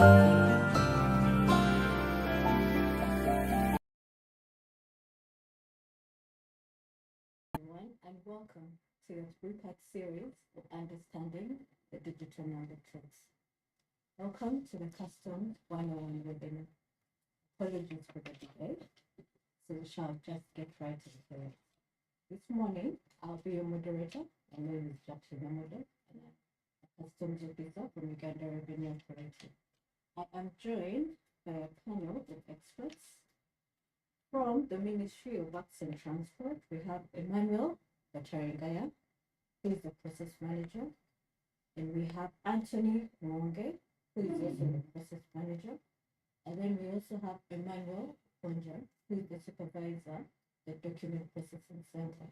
Everyone, and welcome to the three-part series of Understanding the Digital Matrix. Welcome to the Customs 101 webinar. Apologies for the delay, so we shall just get right to the point. This morning, I'll be your moderator. My name is Jackson Namode, and I'm a Customs officer from Uganda Revenue Authority. I am joined by a panel of experts. From the Ministry of Works and Transport, we have Emmanuel Gacharingaya, who is the process manager, and we have Anthony Mwonge, who is also the process manager, and then we also have Emmanuel Ponja, who is the supervisor, the document processing center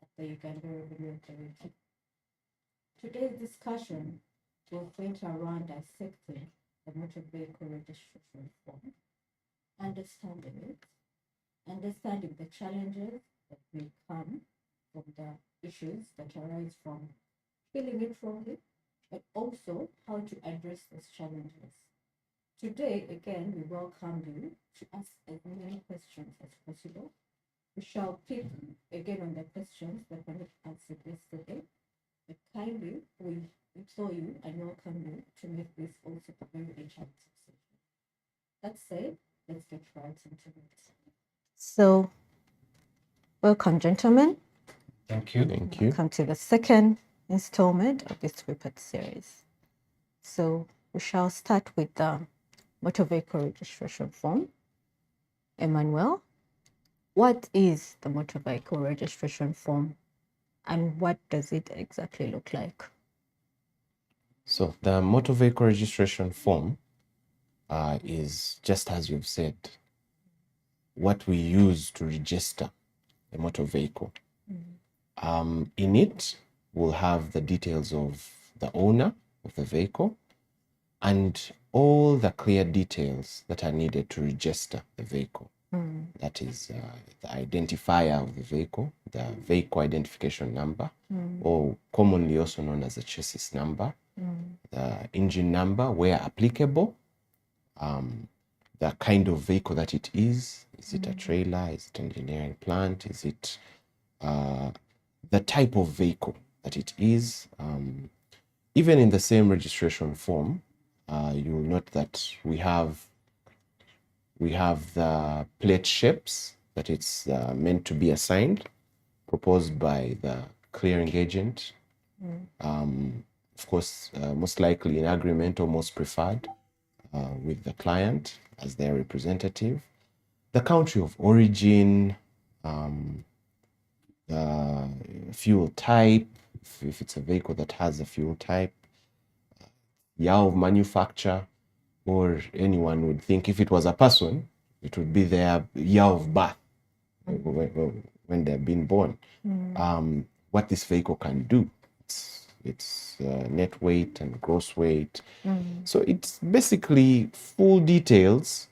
at the Uganda Revenue Authority. Today's discussion will center around dissecting the motor vehicle registration form, understanding it, understanding the challenges that may come from the issues that arise from filling it wrongly, but also how to address those challenges. Today, again, we welcome you to ask as many questions as possible. We shall pick again on the questions that were not answered yesterday, but kindly we implore you and welcome you to make this also a very interactive session. That said, let's get right into it. So, welcome, gentlemen. Thank you. Thank you. Welcome to the second installment of this three-part series. So, we shall start with the motor vehicle registration form. Emmanuel, what is the motor vehicle registration form and what does it exactly look like? So the motor vehicle registration form is just as you've said, what we use to register a motor vehicle. In it, we'll have the details of the owner of the vehicle and all the clear details that are needed to register the vehicle. That is the identifier of the vehicle identification number, or commonly also known as the chassis number, the engine number where applicable, the kind of vehicle that it is it a trailer, is it an engineering plant, is it the type of vehicle that it is. Even in the same registration form, you will note that we have the plate shapes that it's meant to be assigned, proposed by the clearing agent. Of course, most likely in agreement or most preferred with the client as their representative. The country of origin, the fuel type, if it's a vehicle that has a fuel type, year of manufacture, or anyone would think if it was a person, it would be their year of birth when they've been born. What this vehicle can do, its net weight and gross weight. So it's basically full details.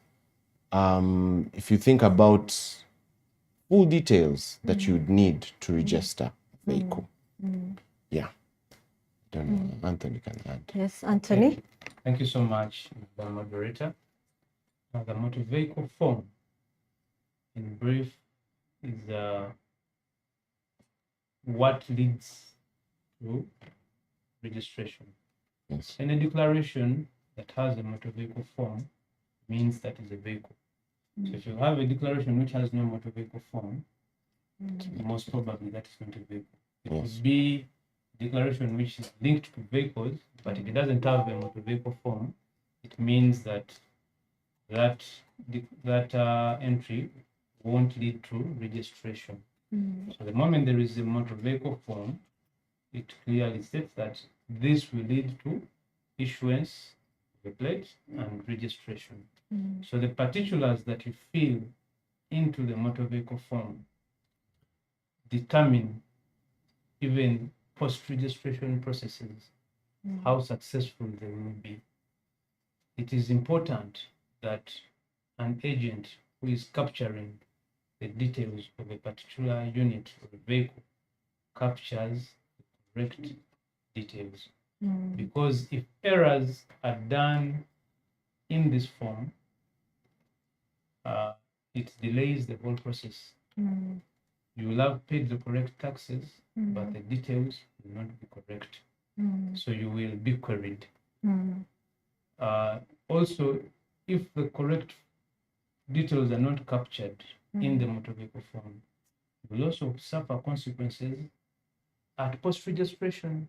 If you think about full details that you'd need to register a vehicle. Yeah. Don't know. Anthony can add. Yes, Anthony. Thank you so much, the moderator. The motor vehicle form, in brief, is what leads to registration. Yes. Any declaration that has a motor vehicle form means that is a vehicle. So if you have a declaration which has no motor vehicle form, most probably that is not a vehicle. It would be a declaration which is linked to vehicles, but if it doesn't have a motor vehicle form, it means that entry won't lead to registration. So the moment there is a motor vehicle form, it clearly states that this will lead to issuance of a plate and registration. So the particulars that you fill into the motor vehicle form determine even post-registration processes, how successful they will be. It is important that an agent who is capturing the details of a particular unit of a vehicle captures the correct details. Because if errors are done in this form, it delays the whole process. You will have paid the correct taxes, but the details will not be correct. So you will be queried. Also, if the correct details are not captured in the motor vehicle form, you will also suffer consequences at post-registration.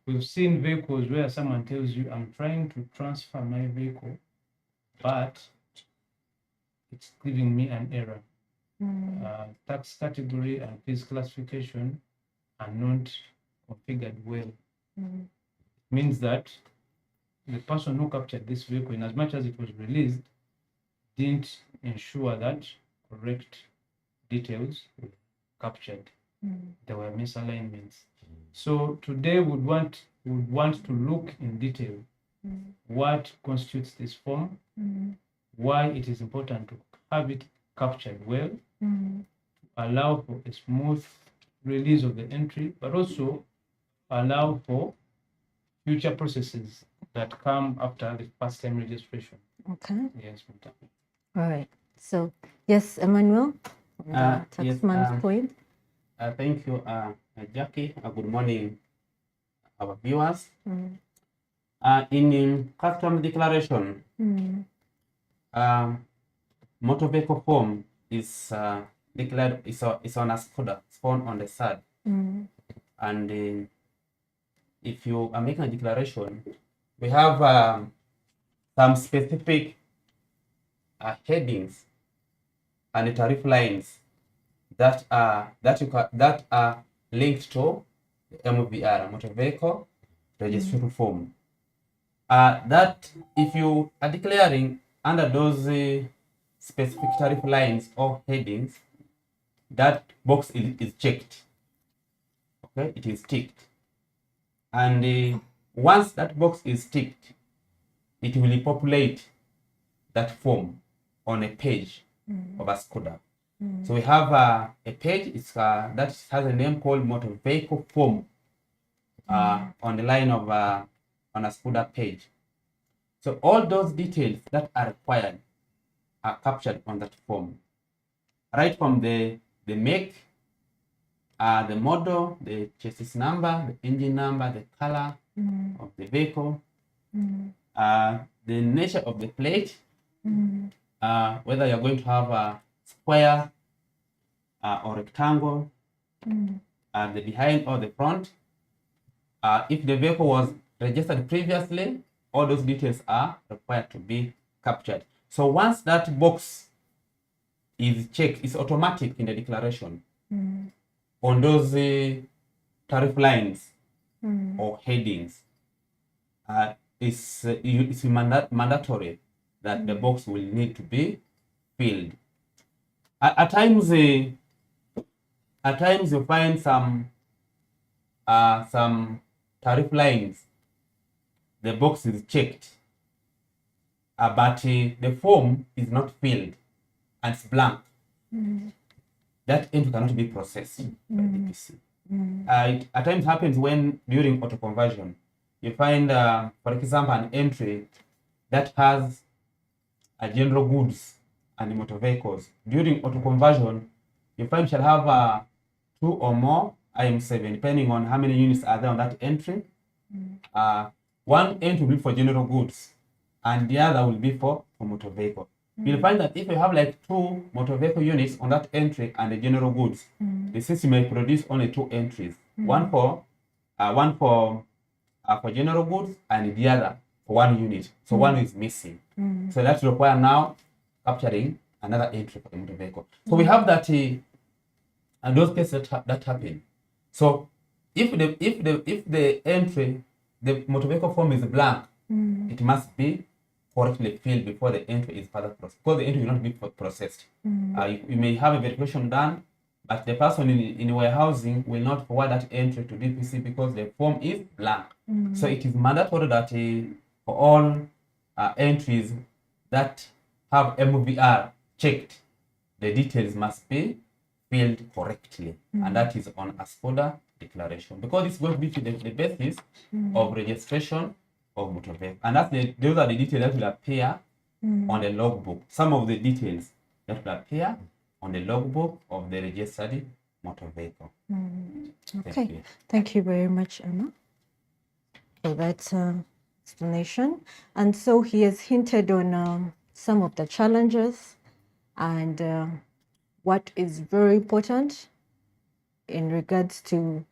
We've seen vehicles where someone tells you, I'm trying to transfer my vehicle, but it's giving me an error. Tax category and fees classification are not configured well. It means that the person who captured this vehicle, in as much as it was released, didn't ensure that correct details were captured. There were misalignments. So today we would want to look in detail what constitutes this form, why it is important to have it captured well, to allow for a smooth release of the entry, but also allow for future processes that come after the first time registration. Okay. Yes, Madam. All right. So, yes, Emmanuel, on the Yes, taxman's point. thank you, Jackie. Good morning, our viewers. In custom declaration, motor vehicle form is declared is on a Skoda spawn on the side, and if you are making a declaration, we have some specific headings and tariff lines that are linked to the MVR, motor vehicle registration form. That if you are declaring under those specific tariff lines or headings, that box is checked. Okay, it is ticked, and once that box is ticked, it will populate that form on a page of a Skoda. So we have a page that has a name called motor vehicle form on the line of on a Skoda page. So all those details that are required are captured on that form, right from the make, the model, the chassis number, the engine number, the color of the vehicle, the nature of the plate, whether you're going to have a square or rectangle, the behind or the front. If the vehicle was registered previously, all those details are required to be captured. So once that box is checked, it's automatic in the declaration on those tariff lines or headings. It's mandatory that the box will need to be filled. At times you find some tariff lines, the box is checked, but the form is not filled and it's blank. That entry cannot be processed by DPC. It at times happens when during auto conversion you find, for example, an entry that has a general goods and motor vehicles. During auto conversion, you find shall have 2 or more IM7, depending on how many units are there on that entry. One entry will be for general goods, and the other will be for motor vehicle. You'll find that if you have like 2 motor vehicle units on that entry and the general goods, the system may produce only 2 entries, one for general goods and the other for 1 unit. So one is missing. So that require now capturing another entry for the motor vehicle. So we have that, and those cases that happen. So if the entry, the motor vehicle form is blank, it must be correctly filled before the entry is further processed, because the entry will not be processed. You may have a verification done, but the person in warehousing will not forward that entry to DPC because the form is blank. So it is mandatory that for all entries that have MVR checked, the details must be filled correctly, and that is on a Skoda declaration, because it's going to be the basis of registration of motor vehicle. And those are the details that will appear on the logbook. Some of the details that will appear on the logbook of the registered motor vehicle. Okay, thank you very much, Emma, for that explanation. And so he has hinted on some of the challenges and what is very important in regards to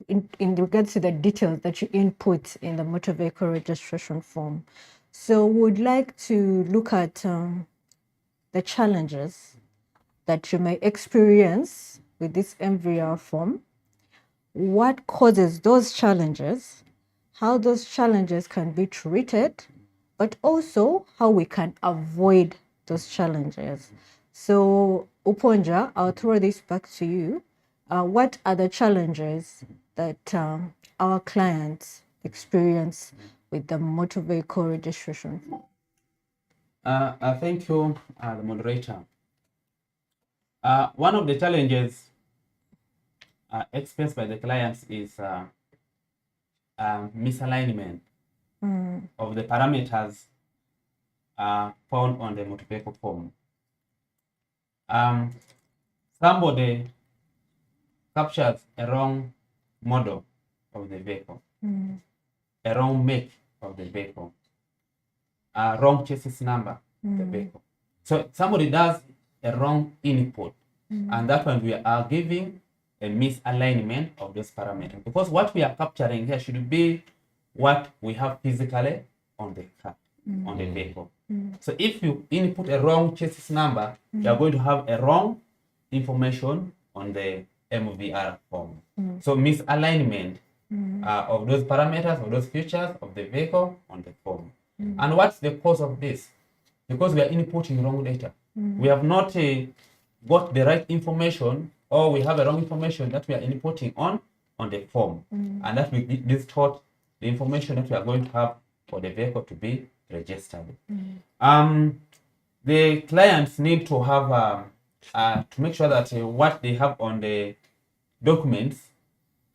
the details that you input in the motor vehicle registration form. So we'd like to look at the challenges that you may experience with this MVR form, what causes those challenges, how those challenges can be treated, but also how we can avoid those challenges. So Uponja, I'll throw this back to you. What are the challenges that our clients experience with the motor vehicle registration form? Thank you, the moderator. One of the challenges experienced by the clients is misalignment of the parameters found on the motor vehicle form. Somebody captures a wrong model of the vehicle, a wrong make of the vehicle, a wrong chassis number of the vehicle. So somebody does a wrong input, and that one we are giving a misalignment of those parameters, because what we are capturing here should be what we have physically on the car, on the vehicle. So if you input a wrong chassis number, you are going to have a wrong information on the MVR form. So misalignment of those parameters, of those features of the vehicle on the form. And what's the cause of this? Because we are inputting wrong data. We have not got the right information, or we have a wrong information that we are inputting on the form. And that will distort the information that we are going to have for the vehicle to be registered. The clients need to have to make sure that what they have on the documents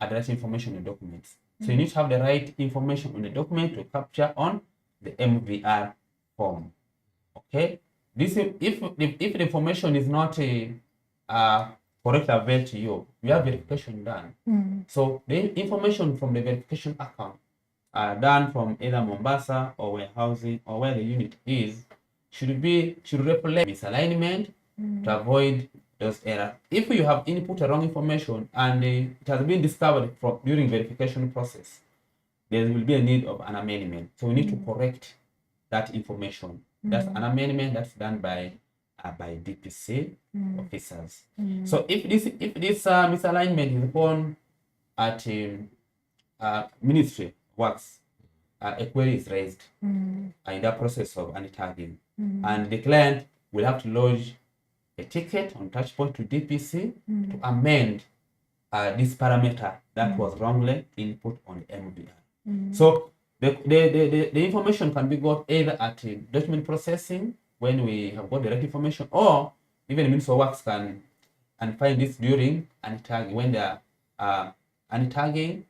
are the right information in the documents. So you need to have the right information on the document to capture on the MVR form. Okay, this if the information is not correct available to you, we have verification done. So the information from the verification account done from either Mombasa or warehousing or where the unit is should reflect misalignment to avoid those errors. If you have input a wrong information and it has been discovered during verification process, there will be a need of an amendment. So we need to correct that information. That's an amendment that's done by DPC officers. So if this misalignment is upon at Ministry Works, a query is raised in the process of anti-tagging, and the client will have to lodge a ticket on touchpoint to DPC to amend this parameter that was wrongly input on the MVR. So the information can be got either at document processing when we have got the right information, or even the Ministry of Works can find this during anti-tagging when they are anti-tagging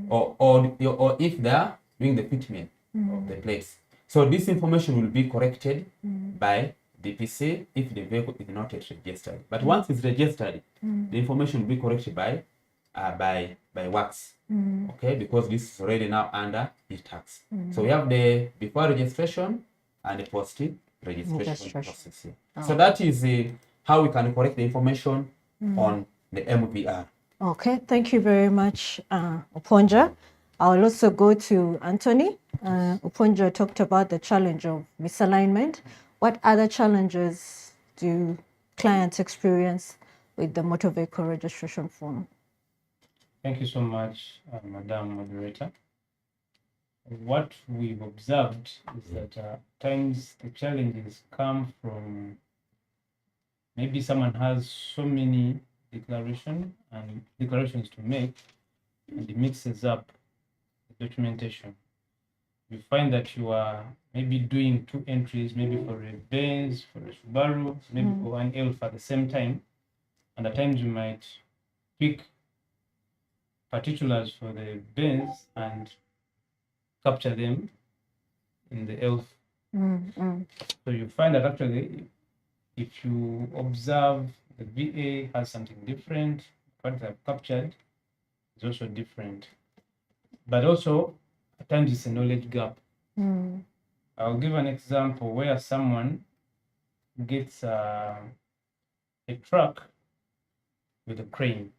or if they are doing the fitment of the place. So this information will be corrected by DPC if the vehicle is not yet registered. But once it's registered, the information will be corrected by Works. Okay, because this is already now under e-tax. So we have the before registration and the post registration process here. So that is how we can correct the information on the MVR. Okay, thank you very much, Uponja. I'll also go to Anthony. Uponja talked about the challenge of misalignment. What other challenges do clients experience with the motor vehicle registration form? Thank you so much, Madam Moderator. What we've observed is that at times the challenges come from maybe someone has so many declarations to make, and it mixes up the documentation. You find that you are maybe doing two entries, maybe for a Benz, for a Subaru, maybe for an Elf at the same time, and at times you might pick particulars for the Benz and capture them in the ELF. Mm. So you find that actually, if you observe the VA has something different, what I've captured is also different. But also, at times it's a knowledge gap. Mm. I'll give an example where someone gets a truck with a crane.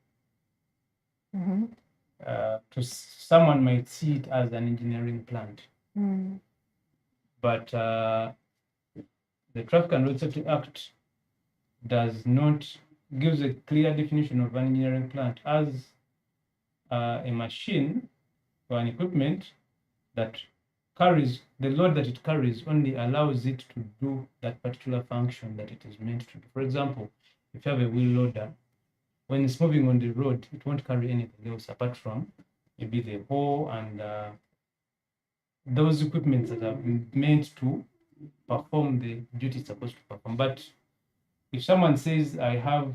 Mhm. Someone might see it as an engineering plant, Mm. but the Traffic and Road Safety Act does not gives a clear definition of an engineering plant as a machine or an equipment that carries the load that it carries only allows it to do that particular function that it is meant to do. For example, if you have a wheel loader, when it's moving on the road, it won't carry anything else apart from maybe the hoe and those equipments that are meant to perform the duty it's supposed to perform. But if someone says, I have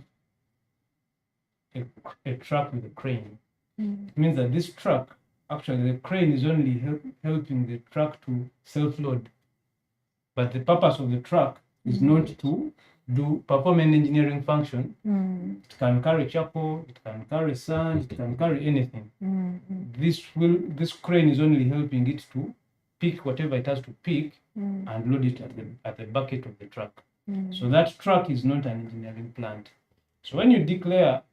a truck with a crane, it means that this truck, actually the crane is only helping the truck to self-load. But the purpose of the truck is not to perform an engineering function. It can carry charcoal, it can carry sand, it can carry anything. This crane is only helping it to pick whatever it has to pick and load it at the bucket of the truck. So that truck is not an engineering plant. So when you declare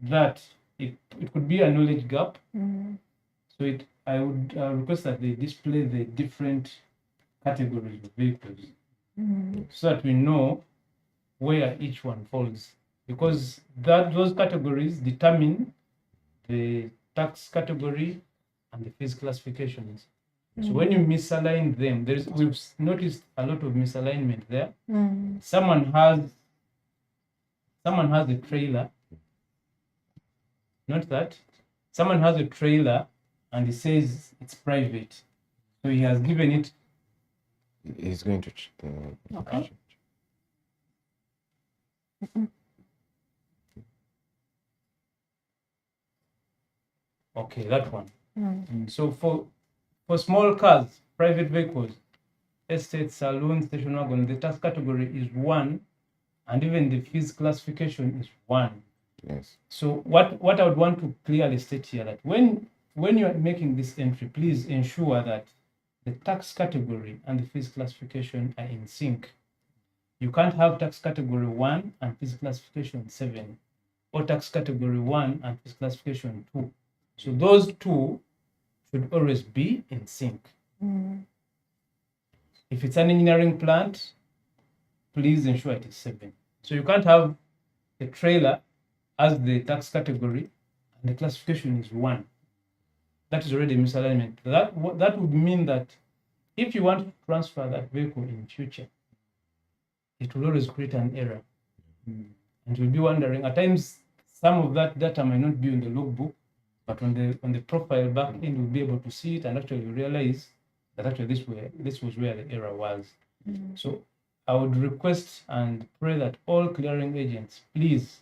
that, it could be a knowledge gap. So I would request that they display the different categories of vehicles so that we know where each one falls, because those categories determine the tax category and the fees classifications. So when you misalign them, we've noticed a lot of misalignment there. Someone has a trailer, not that. Someone has a trailer and he says it's private. So he has given it. He's going to Okay. Okay, that one. So for small cars, private vehicles, estate, saloon, station wagon, the tax category is 1, and even the fees classification is 1. Yes. So what I would want to clearly state here, that when you are making this entry, please ensure that the tax category and the fees classification are in sync. You can't have tax category 1 and fees classification 7, or tax category 1 and fees classification 2. So those two should always be in sync. If it's an engineering plant, please ensure it is 7. So you can't have a trailer as the tax category and the classification is 1. That is already misalignment. That would mean that if you want to transfer that vehicle in future, it will always create an error. And you'll be wondering, at times, some of that data might not be in the logbook, but on the profile back end, we'll be able to see it and actually realize that actually this was where the error was. So I would request and pray that all clearing agents, please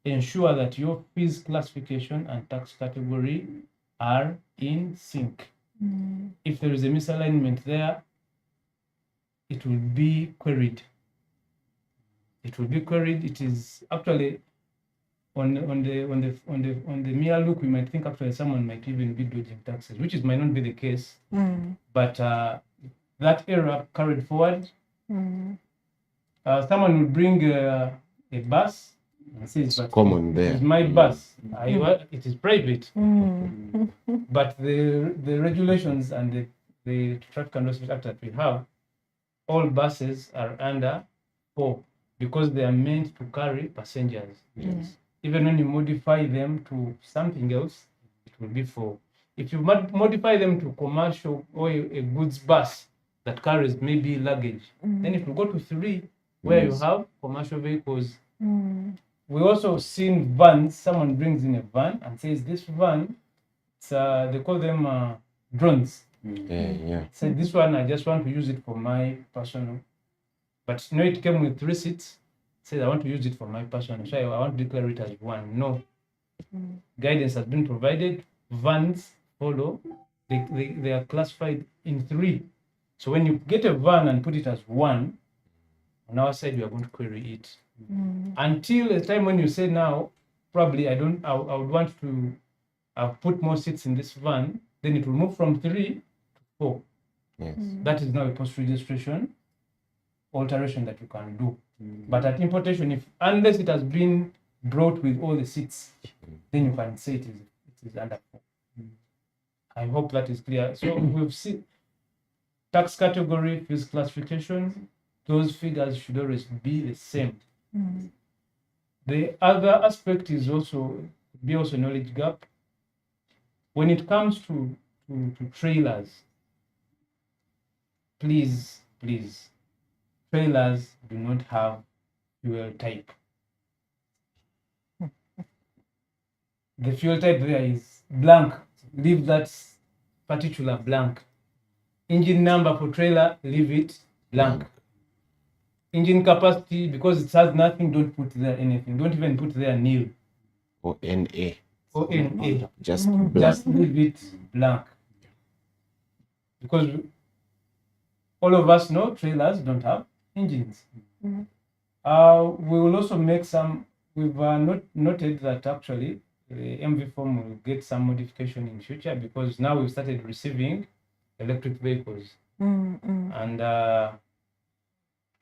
ensure that your fees classification and tax category are in sync. If there is a misalignment there, it will be queried. It is actually on the mere look, we might think actually someone might even be dodging taxes, which might not be the case. But that error carried forward. Someone would bring a bus and says, "But common there. It is my bus. It is private." But the regulations and the Traffic and Road Safety Act that we have, all buses are under 4 because they are meant to carry passengers. Yes. Even when you modify them to something else, it will be 4. If you modify them to commercial or a goods bus that carries maybe luggage, then it will go to 3, where you have commercial vehicles. We also seen vans. Someone brings in a van and says, "This van, they call them drones." Yeah. Say, "This one, I just want to use it for my personal." But it came with 3 seats. Says, "I want to use it for my personal. So I want to declare it as 1." No. Guidance has been provided. Vans follow. They are classified in 3. So when you get a van and put it as 1, on our side, we are going to query it. Until the time when you say now, probably I would want to put more seats in this van, then it will move from 3 to 4. Yes. That is now a post-registration alteration that you can do. But at importation, unless it has been brought with all the seats, then you can say it is under 4. I hope that is clear. So we've seen tax category, fees classification, those figures should always be the same. The other aspect is also knowledge gap. When it comes to trailers, please, trailers do not have fuel type. The fuel type there is blank. Leave that particular blank. Engine number for trailer, leave it blank. Engine capacity, because it has nothing, don't put there anything. Don't even put there nil. Or NA. Or NA. Just blank. Just leave it blank. Because all of us know trailers don't have engines. We will also make some, we've noted that actually the MV form will get some modification in future, because now we've started receiving electric vehicles. And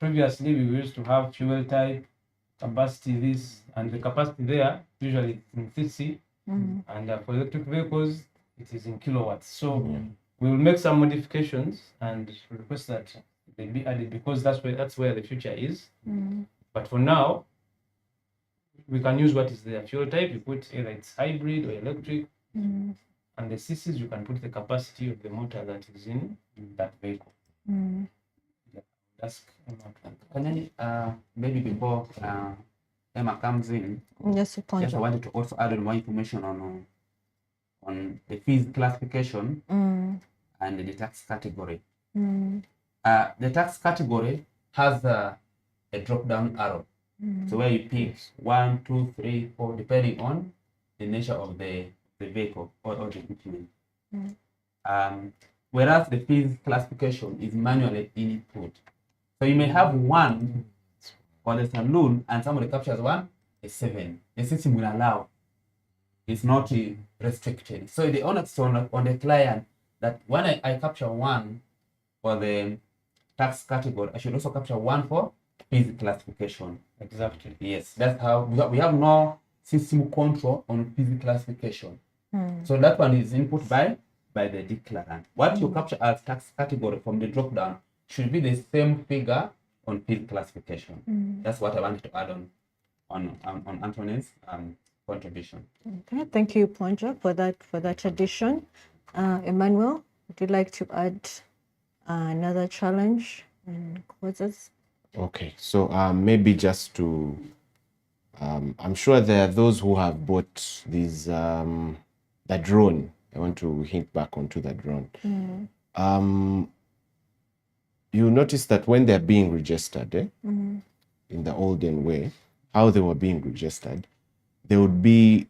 previously we used to have fuel type, capacity this, and the capacity there usually in CC, and for electric vehicles it is in kilowatts. So we will make some modifications and request that they be added, because that's where the future is. But for now, we can use what is there. Fuel type, you put either it's hybrid or electric, and the CCs, you can put the capacity of the motor that is in that vehicle. That's Can I, maybe before Emma comes in, Yes, just I wanted to also add more information on the fees classification and the tax category. The tax category has a drop-down arrow. So where you pick 1, 2, 3, 4, depending on the nature of the vehicle or the equipment. Whereas the fees classification is manually input. So you may have 1 for the saloon and somebody captures 1, a 7. The system will allow. It's not restricted. So the onus on the client that when I capture 1 for the tax category, I should also capture 1 for fees classification. exactly. Yes, that's how we have no system control on fees classification. So that one is input by the declarant. What you capture as tax category from the drop down should be the same figure on fees classification. That's what I wanted to add on Anthony's contribution. Okay, thank you, Ponja, for that addition. Emmanuel, would you like to add another challenge and causes? Okay, so maybe just to, I'm sure there are those who have bought these, the drone. I want to hint back onto the drone. You notice that when they're being registered, in the olden way, how they were being registered, they would be,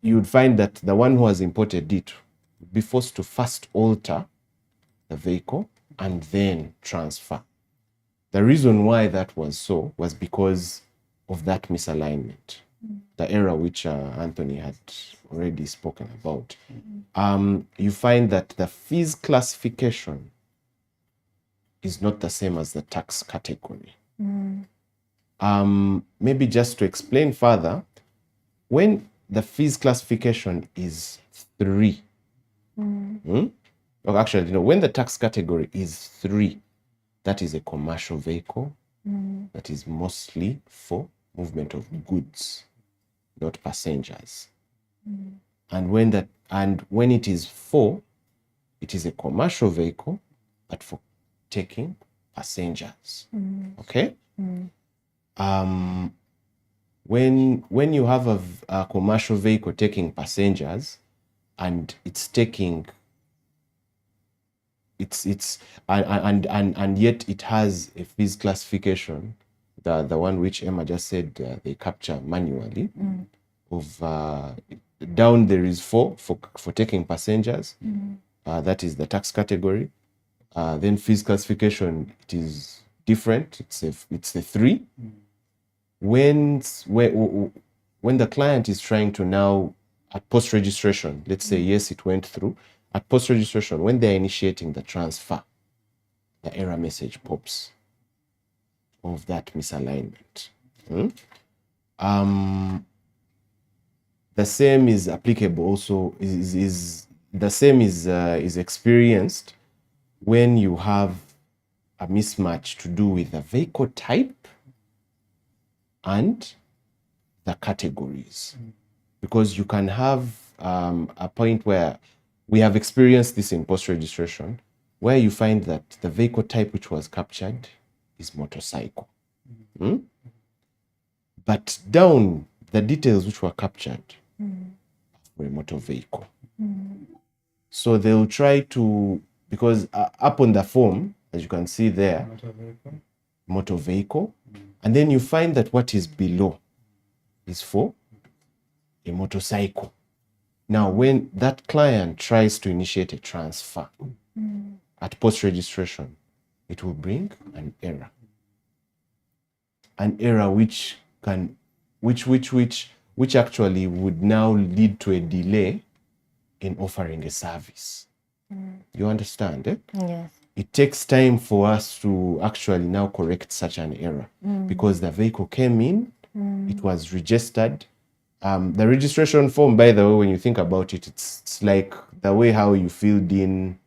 you would find that the one who has imported it would be forced to first alter the vehicle and then transfer. The reason why that was so was because of that misalignment, the error which Anthony had already spoken about. You find that the fees classification is not the same as the tax category. Maybe just to explain further, when the fees classification is 3, or actually, when the tax category is 3, that is a commercial vehicle that is mostly for movement of goods, not passengers. And when it is 4, it is a commercial vehicle, but for taking passengers. Okay? When you have a commercial vehicle taking passengers and it's taking and yet it has a fees classification, the one which Emma just said they capture manually, of down there is 4 for taking passengers, that is the tax category. Then fees classification, it is different. It's a 3. When the client is trying to now, at post-registration, let's say, yes, it went through. At post-registration, when they're initiating the transfer, the error message pops of that misalignment. The same is applicable also, the same is experienced when you have a mismatch to do with the vehicle type and the categories. Because you can have a point where we have experienced this in post-registration, where you find that the vehicle type which was captured is motorcycle. But down, the details which were captured were motor vehicle. So they'll try to, because up on the form, as you can see there, motor vehicle, and then you find that what is below is for a motorcycle. Now, when that client tries to initiate a transfer at post-registration, it will bring an error. An error which actually would now lead to a delay in offering a service. You understand, eh? Yes. It takes time for us to actually now correct such an error because the vehicle came in, it was registered. The registration form, by the way, when you think about it, it's like the way how you filled in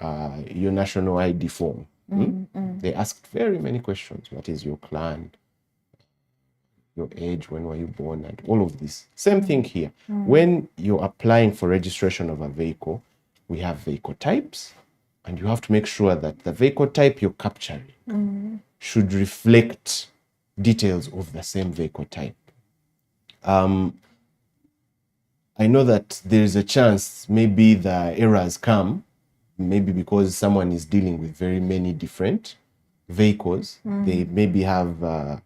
your national ID form. They asked very many questions. What is your clan? Your age, when were you born, and all of this. Same thing here. When you're applying for registration of a vehicle, we have vehicle types, and you have to make sure that the vehicle type you're capturing should reflect details of the same vehicle type. I know that there is a chance maybe the errors come, maybe because someone is dealing with very many different vehicles. They maybe have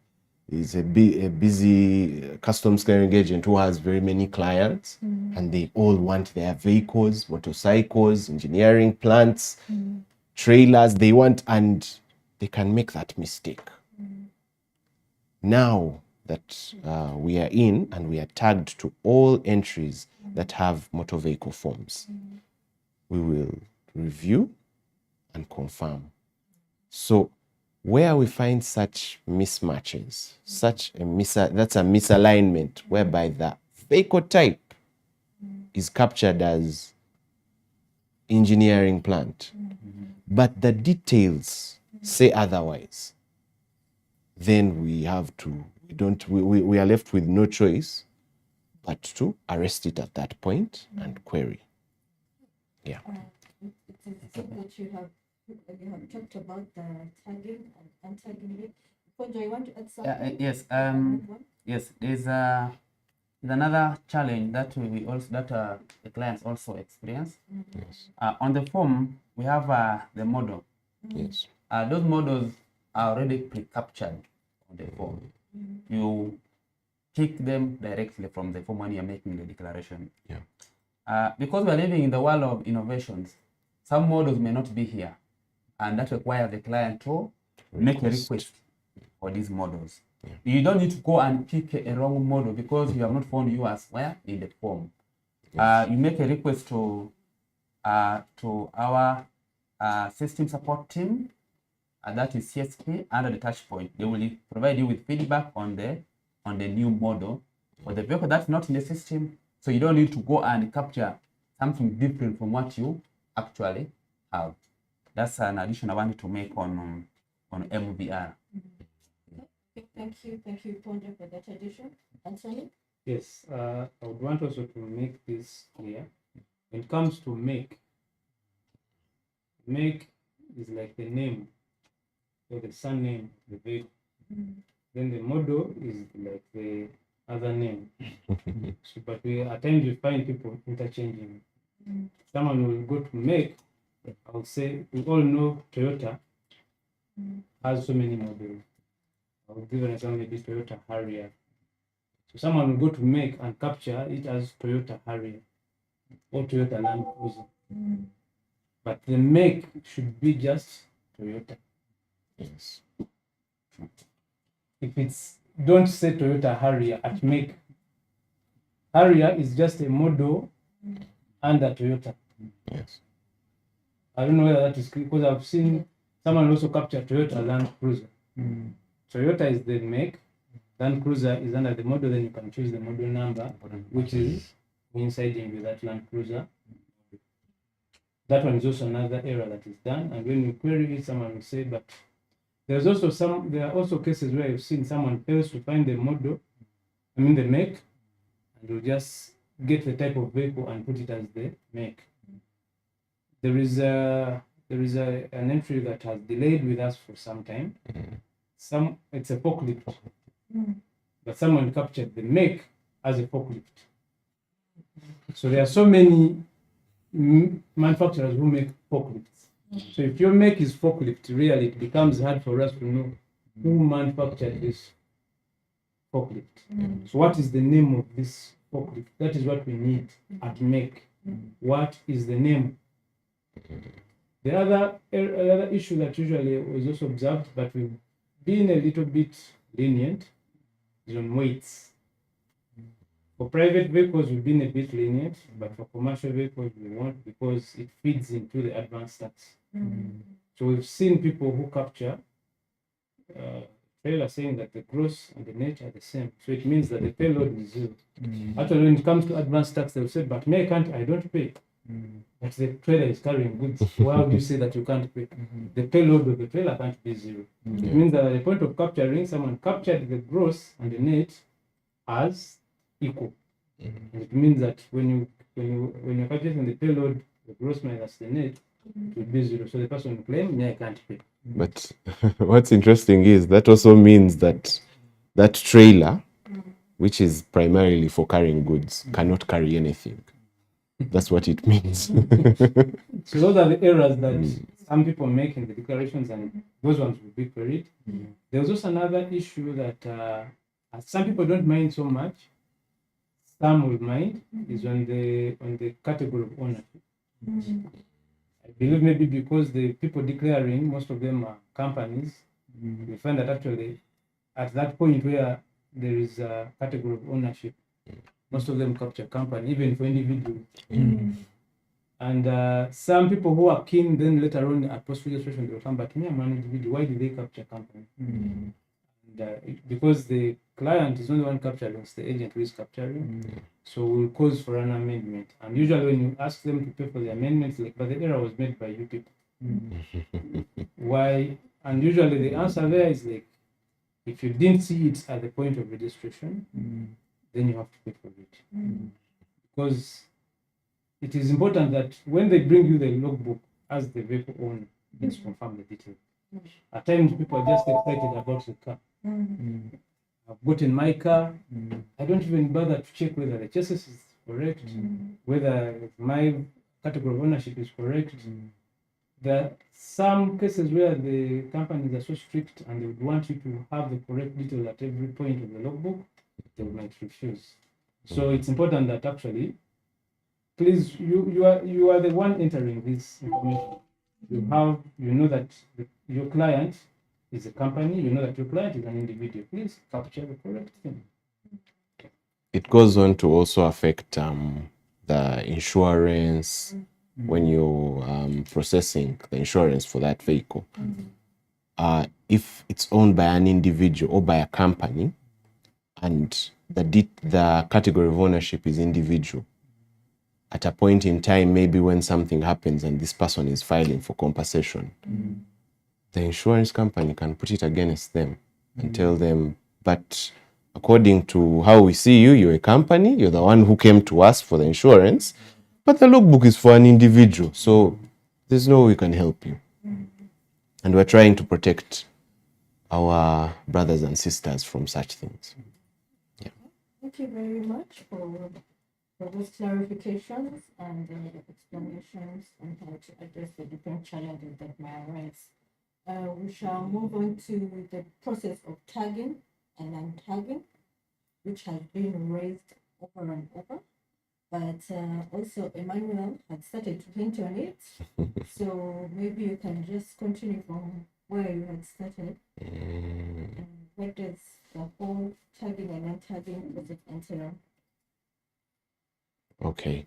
is a busy customs clearing agent who has very many clients, and they all want their vehicles, motorcycles, engineering plants, trailers, they want, and they can make that mistake. Now that we are in and we are tagged to all entries that have motor vehicle forms, we will review and confirm. So where we find such mismatches, that's a misalignment whereby the vehicle type is captured as engineering plant, but the details say otherwise, then we have to, we are left with no choice but to arrest it at that point and query. Yeah. It is good that you have talked about the tagging and untagging it. Ponjo, you want to add something? Yes. Yes. There's another challenge that the clients also experience. Yes. On the form, we have the model. Yes. Those models are already pre-captured on the form. You pick them directly from the form when you're making the declaration. Yeah. Because we're living in the world of innovations, some models may not be here, and that requires the client to make a request for these models. Yeah. You don't need to go and pick a wrong model because you have not found yours where in the form. Yes. You make a request to our system support team, that is CSP, under the touch point. They will provide you with feedback on the new model for the vehicle that's not in the system, so you don't need to go and capture something different from what you actually have. That's an addition I wanted to make on MVR. Okay, thank you, Ponjo, for that addition. Anthony? Yes, I would want also to make this clear. When it comes to make is like the name or the surname of the vehicle. Then the model is like the other name. So, but at times we find people interchanging. Someone will go to make, I would say, we all know Toyota has so many models. I will give an example, maybe Toyota Harrier. So someone will go to make and capture it as Toyota Harrier or Toyota Land Cruiser. but the make should be just Toyota. Yes. If it's, don't say Toyota Harrier at make. Harrier is just a model under Toyota. Yes. I don't know whether that is clear, because I've seen someone also capture Toyota Land Cruiser. Toyota is the make, Land Cruiser is under the model, then you can choose the model number, which is coinciding with that Land Cruiser. That one is also another error that is done, and when you query it, someone will say, but there are also cases where you've seen someone fails to find the model, the make, and will just get the type of vehicle and put it as the make. There is an entry that has delayed with us for some time. It's a forklift, but someone captured the make as a forklift. So there are so many manufacturers who make forklifts. So if your make is forklift, really it becomes hard for us to know who manufactured this forklift. So what is the name of this forklift? That is what we need at make. What is the name? The other issue that usually was also observed, but we've been a little bit lenient, is on weights. For private vehicles, we've been a bit lenient, but for commercial vehicles, we won't, because it feeds into the advanced tax. So we've seen people who capture trailer saying that the gross and the net are the same. So it means that the payload is zero. Actually, when it comes to advanced tax, they'll say, but me, I don't pay. But the trailer is carrying goods. Why would you say that you can't pay? The payload of the trailer can't be zero. It means that at the point of capturing, someone captured the gross and the net as equal. And it means that when you're capturing the payload, the gross minus the net, it will be zero. So the person will claim, I can't pay. But what's interesting is that also means that that trailer, which is primarily for carrying goods, cannot carry anything. That's what it means. So those are the errors that some people make in the declarations, and those ones will be queried. There was also another issue that some people don't mind so much. Some will mind is on the category of ownership. I believe maybe because the people declaring, most of them are companies. We find that actually at that point where there is a category of ownership, most of them capture company, even for individuals. And some people who are keen, then later on at post-registration, they will come back, me, I'm an individual, why do they capture company? And because the client is not the one capturing, it's the agent who is capturing. So we'll cause for an amendment. And usually when you ask them to pay for the amendments, like, but the error was made by you people. Why? And usually the answer there is like, if you didn't see it at the point of registration, then you have to pay for it. Because it is important that when they bring you the logbook as the vehicle owner, let's confirm the details. At times people are just excited about the car. I've gotten my car. I don't even bother to check whether the chassis is correct, whether my category of ownership is correct. There are some cases where the companies are so strict and they would want you to have the correct details at every point of the logbook, they might refuse. So it's important that actually, please, you are the one entering this information. You know that your client is a company, you know that your client is an individual. Please capture the correct thing. It goes on to also affect the insurance when you're processing the insurance for that vehicle. If it's owned by an individual or by a company, and the category of ownership is individual, at a point in time, maybe when something happens and this person is filing for compensation, the insurance company can put it against them and tell them, but according to how we see you, you're a company, you're the one who came to us for the insurance, but the logbook is for an individual, so there's no way we can help you. And we're trying to protect our brothers and sisters from such things. Thank you very much for those clarifications and explanations on how to address the different challenges that may arise. We shall move on to the process of tagging and untagging, which has been raised over and over. but also Emmanuel had started to hint on it. So maybe you can just continue from where you had started. And what does the whole tagging and untagging does it entail? Okay.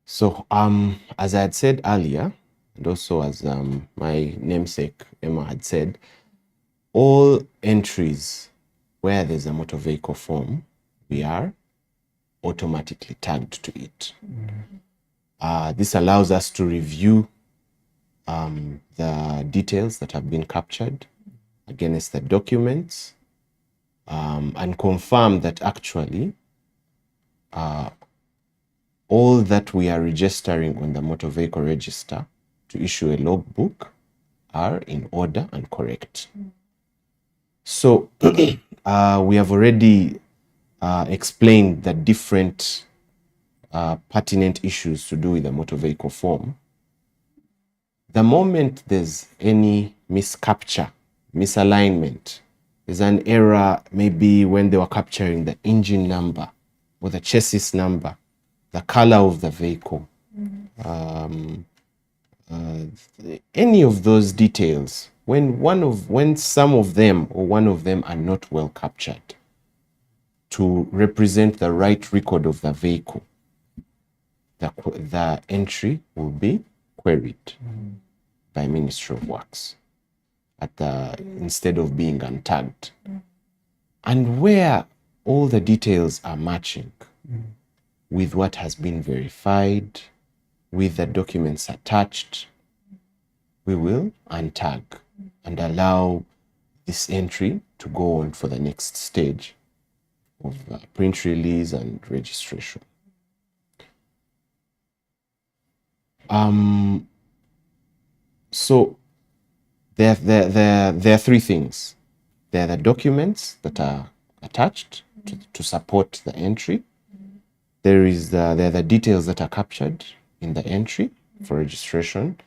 So, as I had said earlier, and also as my namesake Emma had said, all entries where there's a motor vehicle form, we are automatically tagged to it. This allows us to review the details that have been captured against the documents and confirm that actually all that we are registering on the motor vehicle register to issue a logbook are in order and correct. So we have already explained the different pertinent issues to do with the motor vehicle form. The moment there's any miscapture, misalignment, there's an error, maybe when they were capturing the engine number or the chassis number, the color of the vehicle, any of those details, when some of them or one of them are not well captured to represent the right record of the vehicle, the entry will be queried by Ministry of Works instead of being untagged. And where all the details are matching with what has been verified, with the documents attached, we will untag and allow this entry to go on for the next stage of print release and registration. So there are three things. There are the documents that are attached to support the entry. There are the details that are captured in the entry for registration,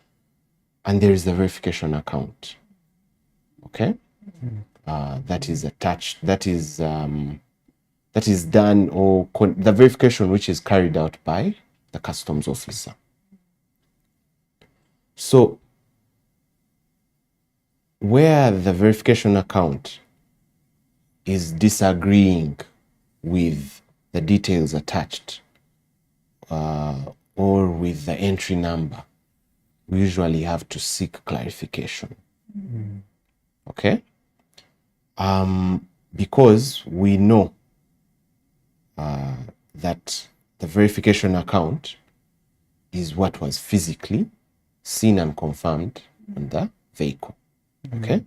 and there is the verification account. Okay, that is attached. That is done, or the verification which is carried out by the customs officer. So where the verification account is disagreeing with the details attached or with the entry number, we usually have to seek clarification. Okay? Because we know that the verification account is what was physically seen and confirmed on the vehicle. Okay?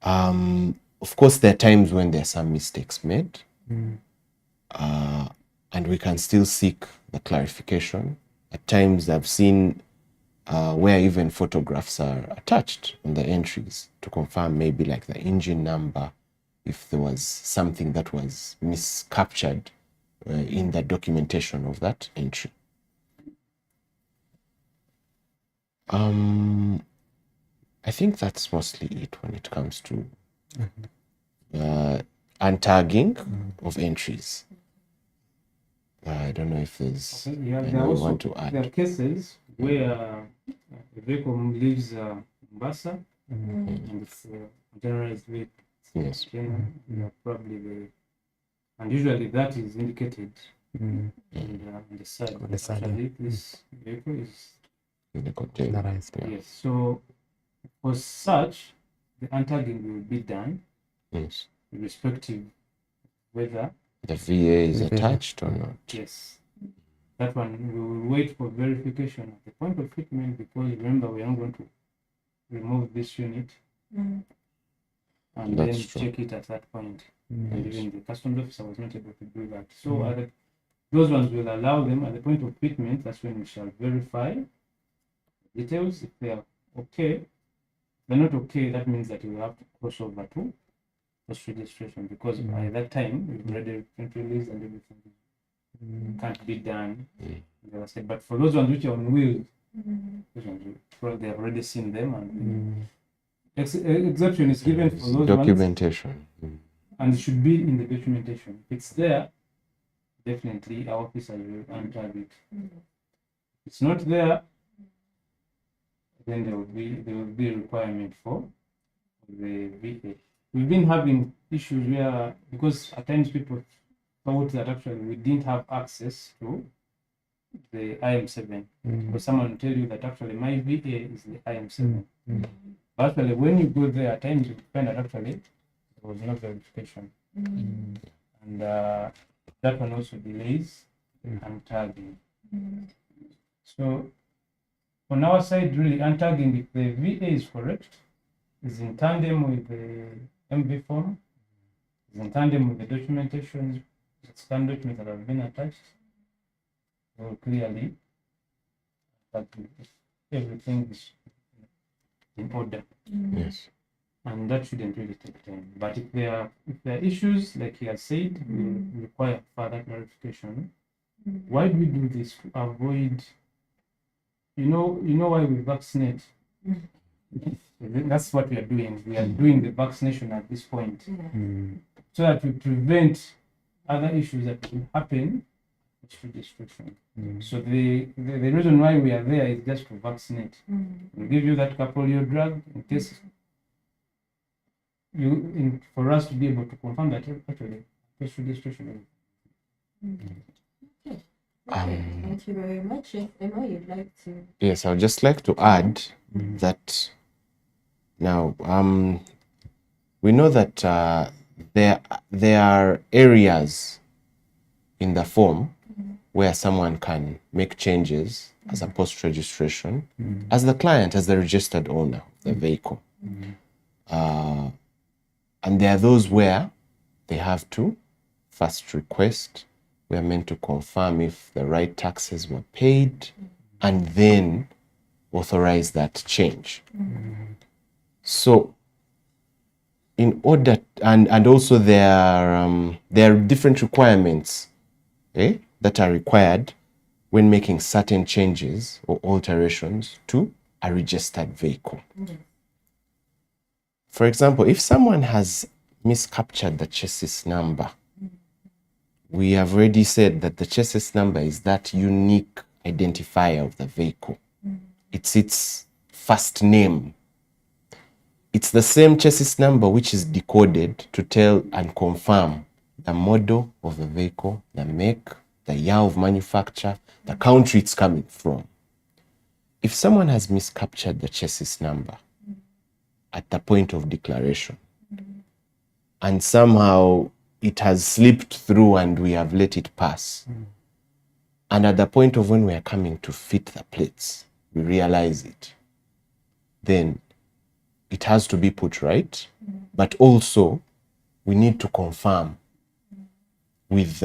Of course, there are times when there are some mistakes made, and we can still seek the clarification. At times, I've seen where even photographs are attached on the entries to confirm maybe like the engine number, if there was something that was miscaptured in the documentation of that entry. I think that's mostly it when it comes to untagging of entries. I don't know if there's anything you want to add. There are cases where the vehicle leaves Mombasa and it's generalized vehicle. Yes. Probably and usually that is indicated on the side. On the side, Actually, this vehicle is In the container. Nice. Yeah. yes. So for such, the untagging will be done, Yes. irrespective whether The VA is The VA. attached or not. yes. That one we will wait for verification at the point of fitment, because remember we are not going to remove this unit and That's then true. check it at that point. And Yes. even the customs officer was not able to do that. So those ones will allow them at the point of fitment. That's when we shall verify details. If they are okay, if they're not okay, that means that you will have to cross over to post registration, because by that time we've already print release and everything can't be done. As I said, but for those ones which are on wheels, those ones they have already seen them, and exception is given for those ones, Documentation. and it should be in the documentation. If it's there, definitely our officers will untag it. Mm. If it's not there, then there will be a requirement for the VA. We've been having issues where, because at times people thought that actually we didn't have access to the IM7. But someone will tell you that actually my VA is the IM7. But actually, when you go there, at times you find that actually there was no verification. And that one also delays untagging. So on our side, really, untagging, if the VA is correct, is in tandem with the MV form, is in tandem with the documentations, the scan documents that have been attached, will clearly that everything is in order. Yes. And that shouldn't really take time. But if there are issues, like he has said, we require further clarification. Why do we do this? To avoid, you know why we vaccinate? That's what we are doing. We are doing the vaccination at this point, so that we prevent other issues that will happen with registration. So the reason why we are there is just to vaccinate. We give you that couple-year drug in case for us to be able to confirm that actually this registration is. Thank you very much. Yes, Emma, you'd like to? Yes, I would just like to add that now we know that there are areas in the form where someone can make changes as a post-registration, as the client, as the registered owner of the vehicle. And there are those where they have to first request, we are meant to confirm if the right taxes were paid, and then authorize that change. So in order, and also there are different requirements that are required when making certain changes or alterations to a registered vehicle. For example, if someone has miscaptured the chassis number, we have already said that the chassis number is that unique identifier of the vehicle. It's its first name. It's the same chassis number which is decoded to tell and confirm the model of the vehicle, the make, the year of manufacture, the country it's coming from. If someone has miscaptured the chassis number at the point of declaration, and somehow it has slipped through and we have let it pass, and at the point of when we are coming to fit the plates, we realize it, then it has to be put right, but also we need to confirm with,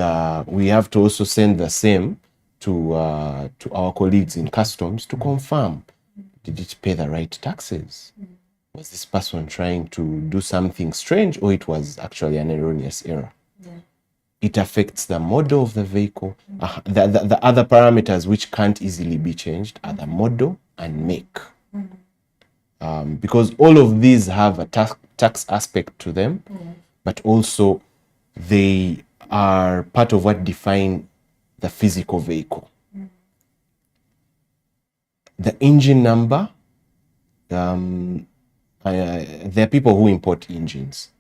we have to also send the same to our colleagues in customs to confirm, did it pay the right taxes? Was this person trying to do something strange, or it was actually an erroneous error? It affects the model of the vehicle. The other parameters which can't easily be changed are the model and make. Because all of these have a tax aspect to them, but also they are part of what define the physical vehicle. The engine number, there are people who import engines,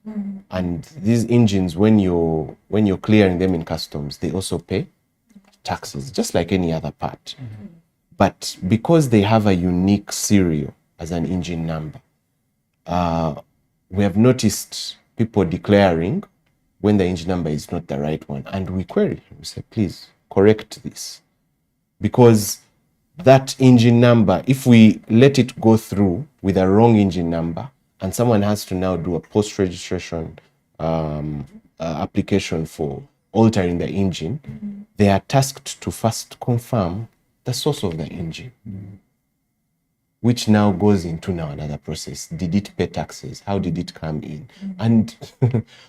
and these engines, when you're clearing them in customs, they also pay taxes, just like any other part. But because they have a unique serial as an engine number, we have noticed people declaring when the engine number is not the right one, and we query, we say, please correct this, because that engine number, if we let it go through with a wrong engine number, and someone has to now do a post-registration application for altering the engine, they are tasked to first confirm the source of the engine, which now goes into another process. Did it pay taxes? How did it come in? And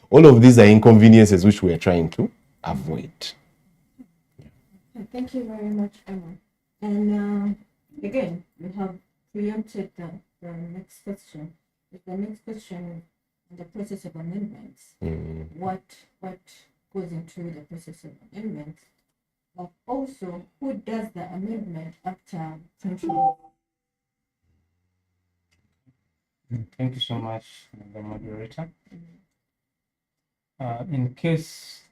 all of these are inconveniences which we are trying to avoid. Thank you very much, Emma. And again, we have preempted the next question. If the next question is the process of amendments, what goes into the process of amendment, but also who does the amendment after control. Thank you so much, the moderator. In case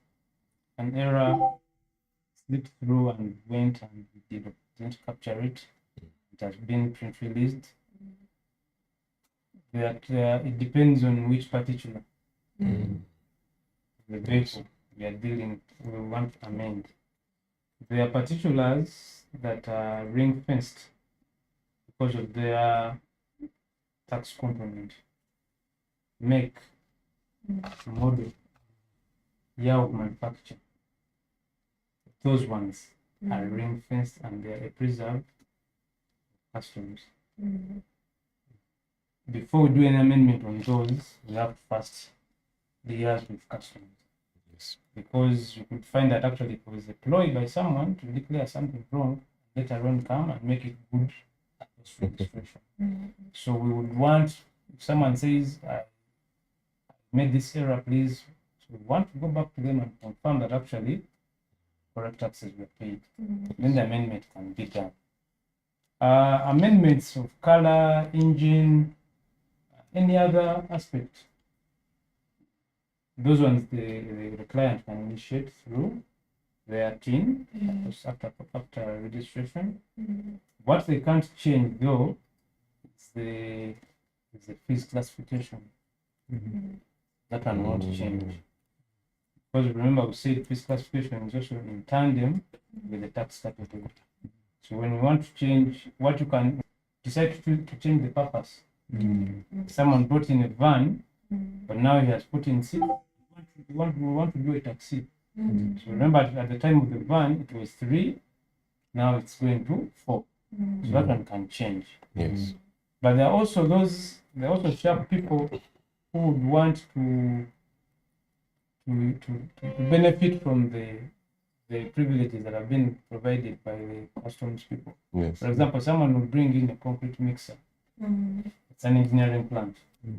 an error slipped through and went and we didn't capture it, it has been print released. That it depends on which particular the vehicle we are dealing, we want to amend. There are particulars that are ring fenced because of their tax component, make, model, year of manufacture. Those ones are ring fenced and they are preserved customs. Before we do an amendment on those, we have to first liaise with customs. Yes. Because you could find that actually it was employed by someone to declare something wrong, later on come and make it good at post registration. So we would want, if someone says, I made this error, please, so we want to go back to them and confirm that actually correct taxes were paid. Then the amendment can be done. Amendments of color, engine, any other aspect, those ones the client can initiate through their team after registration. What they can't change though is the fees classification. That can not change. Because remember we said fees classification is also in tandem with the tax category. So when you want to change, what you can decide to change the purpose. Someone brought in a van, but now he has put in seat. We want to do a taxi. So remember at the time of the van it was 3, now it's going to 4. So that one can change. Yes. But there are also sharp people who would want to benefit from the privileges that have been provided by the customs people. Yes. For example, someone will bring in a concrete mixer. It's an engineering plant.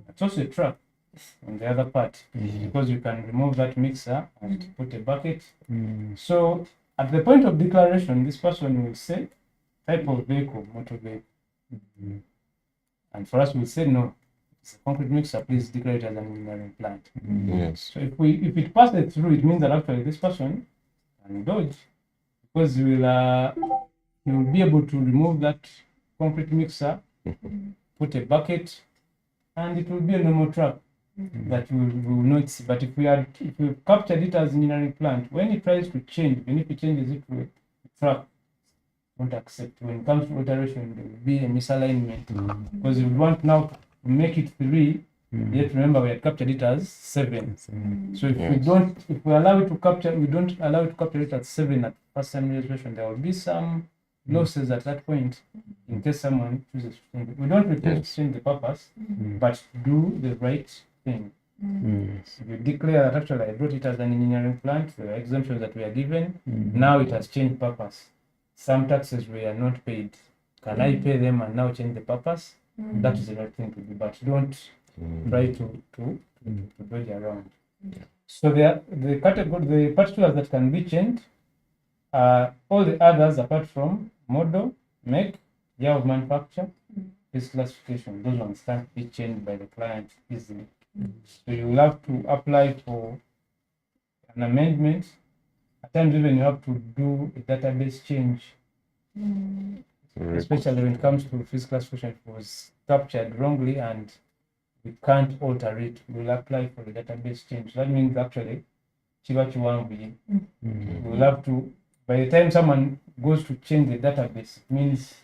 It's also a truck on the other part because you can remove that mixer and put a bucket. So at the point of declaration, this person will say type of vehicle, motor vehicle. And for us, we'll say no, it's a concrete mixer, please declare it as an engineering plant. Yes. So if it passes through, it means that actually this person can dodge because he will be able to remove that concrete mixer, put a bucket, and it will be a normal truck that we will not see. But if we captured it as engineering plant, when it tries to change, even if it changes it to a truck, won't accept. When it comes to alteration, there will be a misalignment because you want now to make it 3. Yet remember we had captured it as 7. So if we don't allow it to capture it at 7 at first time registration, there will be some losses at that point in case someone chooses to change it. We don't refuse to change the purpose, but do the right thing. If you declare that actually I brought it as an engineering plant, there are exemptions that we are given. Now it has changed purpose. Some taxes were not paid. Can I pay them and now change the purpose? That is the right thing to do, but don't try to dodge around. So the particulars that can be changed are all the others apart from model, make, year of manufacture, this classification. Those ones can't be changed by the client easily. So you will have to apply for an amendment. At times even you have to do a database change, especially when it comes to fees classification. It was captured wrongly and we can't alter it. We'll apply for the database change. That means actually we will have to, by the time someone goes to change the database, it means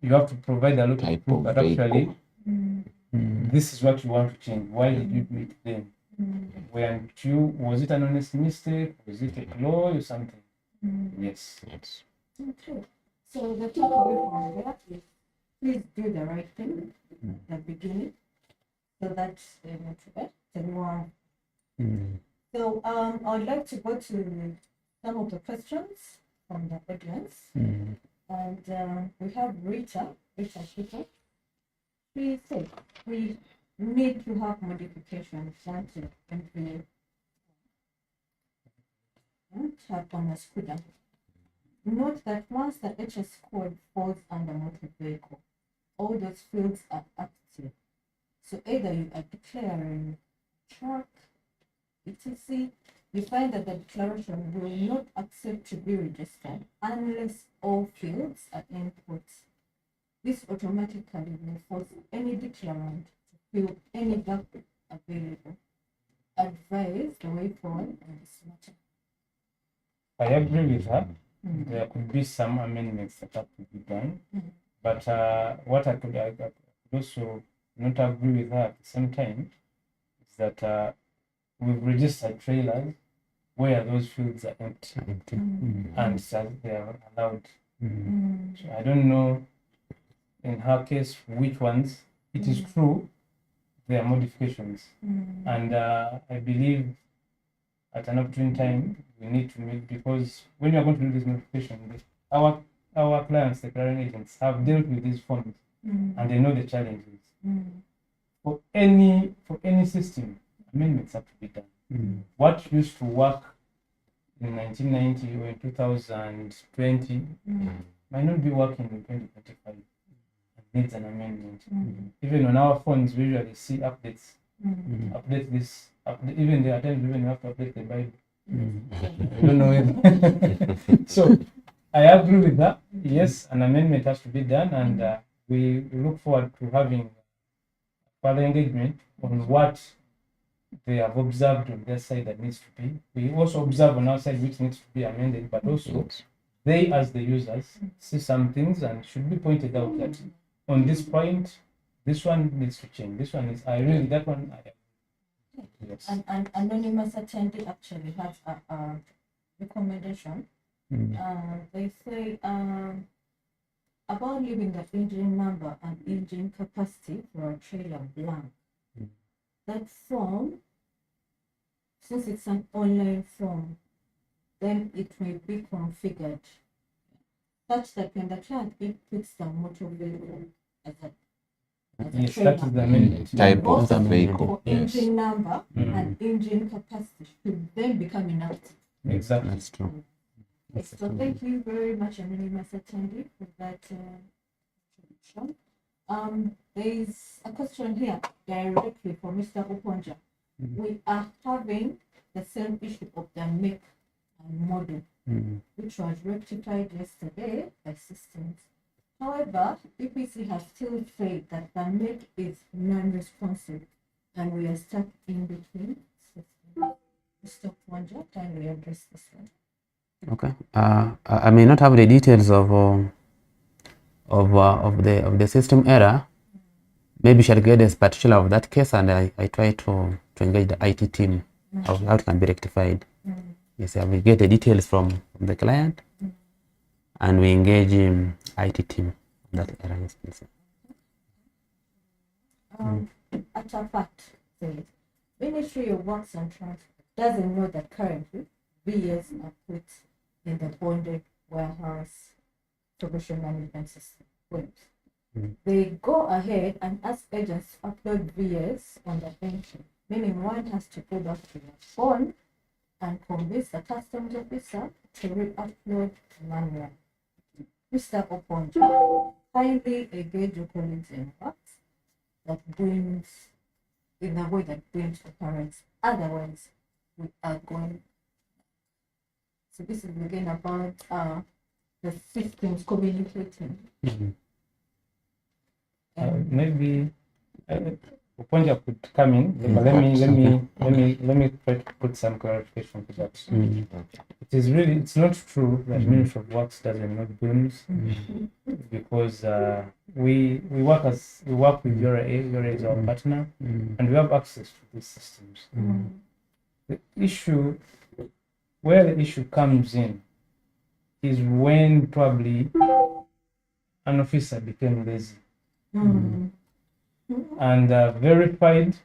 you have to provide a lot of proof that actually this is what you want to change. Why did you do it then? Was it an honest mistake? Was it a ploy or something? Yes. Okay. So the takeaway from that is please do the right thing at the beginning so that they motivate everyone. So I would like to go to some of the questions from the audience. And we have Rita Peter. She said we need to have modifications onto MPA. Tap on the scooter. Note that once the HS code falls under motor vehicle, all those fields are active. So either you are declaring truck, etc. You find that the declaration will not accept to be registered unless all fields are input. This automatically will force any declarant to fill any gap available. Advise the way forward on this matter. I agree with her. There could be some amendments that have to be done. But what I could also not agree with her at the same time is that we've registered trailers where those fields are empty and so they are allowed. So I don't know in her case which ones. It is true there are modifications, and I believe at an opportune time we need to make, because when you are going to do this modification, our clients, the clearing agents, have dealt with these forms and they know the challenges. For any system, amendments have to be done. What used to work in 1990 or in 2020 might not be working in 2025. It needs an amendment. Even on our phones, we usually see updates. Update this. Even there are times even you have to update the Bible. I don't know whether. So I agree with that. Yes, an amendment has to be done, and we look forward to having further engagement on what they have observed on their side that needs to be. We also observe on our side which needs to be amended, but also they, as the users, see some things and should be pointed out that on this point, this one needs to change. This one is, that one, yes. And anonymous attendee actually has a recommendation. They say about leaving the engine number and engine capacity for a trailer blank. That form, since it's an online form, then it may be configured such that when the client inputs the motor vehicle as a Yes, that is the amendment. Type both of the vehicle. for engine number and engine capacity should then become inactive. Exactly. That's true. So thank you very much, anonymous attendee, for that contribution. There is a question here directly for Mr. Uponja. We are having the same issue of the make and model, which was rectified yesterday by systems. However, EPC has still said that the make is non-responsive and we are stuck in between systems. Mr. Uponja, kindly address this one. Okay. I may not have the details of the system error. Maybe shall get a particular of that case, and I try to engage the IT team how it can be rectified. Yes, I will get the details from the client, and we engage IT team on that error. Yes, Atapat says, Ministry of Works and Transport doesn't know that currently VS are put in the bonded warehouse solution management system. They go ahead and ask agents to upload VS on the entry, meaning one has to go back to their phone and convince the customs officer to re-upload manually. Mr. Uponja, kindly engage your colleagues in works that brings, in a way that brings occurrence. Otherwise, we are going. So this is again about the systems communicating. Maybe Uponja could come in, but let me try to put some clarification to that. It is really, it's not true that Ministry of Works doesn't know BIMS, because we work with Yora is our partner, and we have access to these systems. The issue, where the issue comes in, is when probably an officer became lazy and verified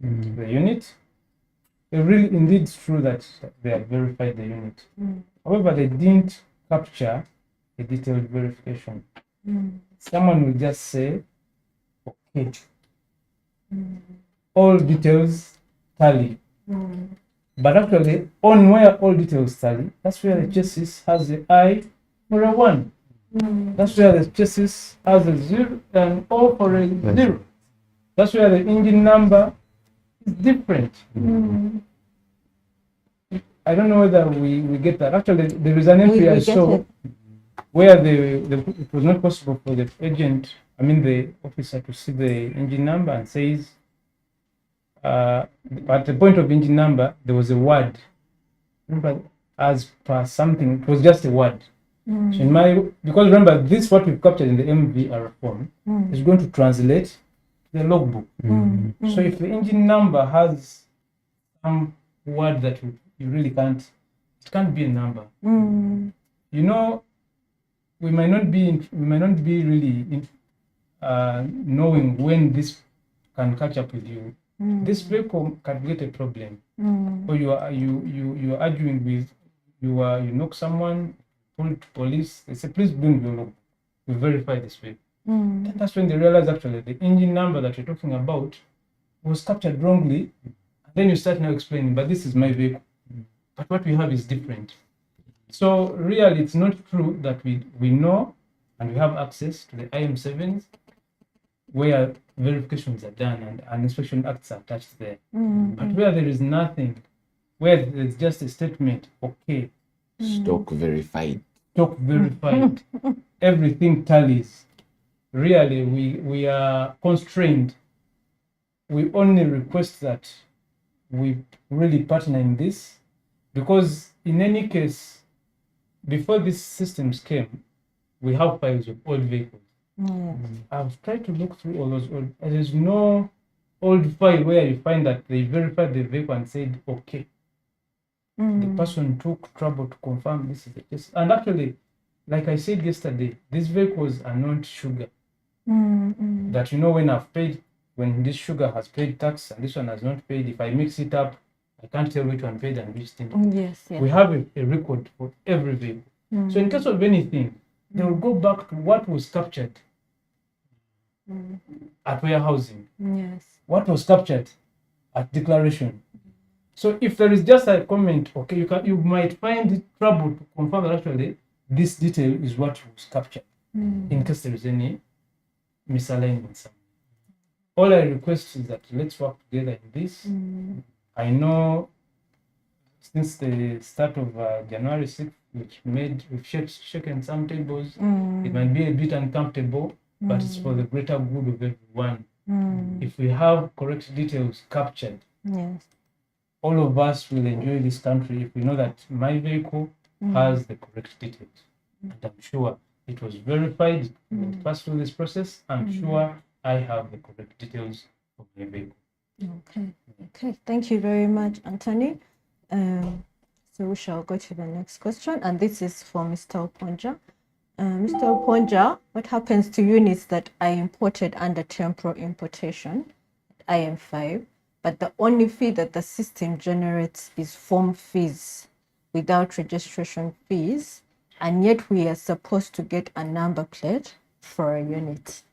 the unit. It really indeed true that they have verified the unit. However, they didn't capture a detailed verification. Someone will just say, okay, all details tally. But actually, on where all details tally, that's where the chassis has the I for a 1. That's where the chassis has a 0 and O for a 0. That's where the engine number is different. I don't know whether we get that. Actually, there is an entry I saw where it was not possible for the agent, the officer, to see the engine number, and says, at the point of engine number, there was a word. Remember, as per something, it was just a word. So because remember, this what we've captured in the MVR form is going to translate the logbook. So if the engine number has some word that you really can't, it can't be a number. You know, we might not be really knowing when this can catch up with you. This vehicle can get a problem, or you are arguing with, you knock someone, pull to police. They say, please bring your logbook. We verify this vehicle. Then that's when they realize actually the engine number that you're talking about was captured wrongly. And then you start now explaining, but this is my vehicle. But what we have is different. So really, it's not true that we know and we have access to the IM7s where verifications are done and inspection acts are attached there. But where there is nothing, where there's just a statement, okay, Stock verified. Everything tallies. Really, we are constrained. We only request that we really partner in this, because in any case, before these systems came, we have files of old vehicles. I've tried to look through all those old. There's no old file where you find that they verified the vehicle and said, okay, the person took trouble to confirm this is the case. And actually, like I said yesterday, these vehicles are not sugar. That when this sugar has paid tax and this one has not paid, if I mix it up, I can't tell which one paid and which didn't. Yes. We have a record for every vehicle. So in case of anything, they will go back to what was captured at warehousing. Yes. What was captured at declaration. So if there is just a comment, okay, you might find it trouble to confirm that actually this detail is what was captured, in case there is any misalignment. All I request is that let's work together in this. I know since the start of January 6th, we've shaken some tables. It might be a bit uncomfortable, but it's for the greater good of everyone. If we have correct details captured, Yes. all of us will enjoy this country if we know that my vehicle has the correct details. And I'm sure it was verified, it passed through this process. I'm sure I have the correct details of my vehicle. Okay. Thank you very much, Anthony. So we shall go to the next question, and this is for Mr. Oponja. Mr. Oponja, what happens to units that are imported under temporal importation, IM5, but the only fee that the system generates is form fees without registration fees, and yet we are supposed to get a number plate for a unit?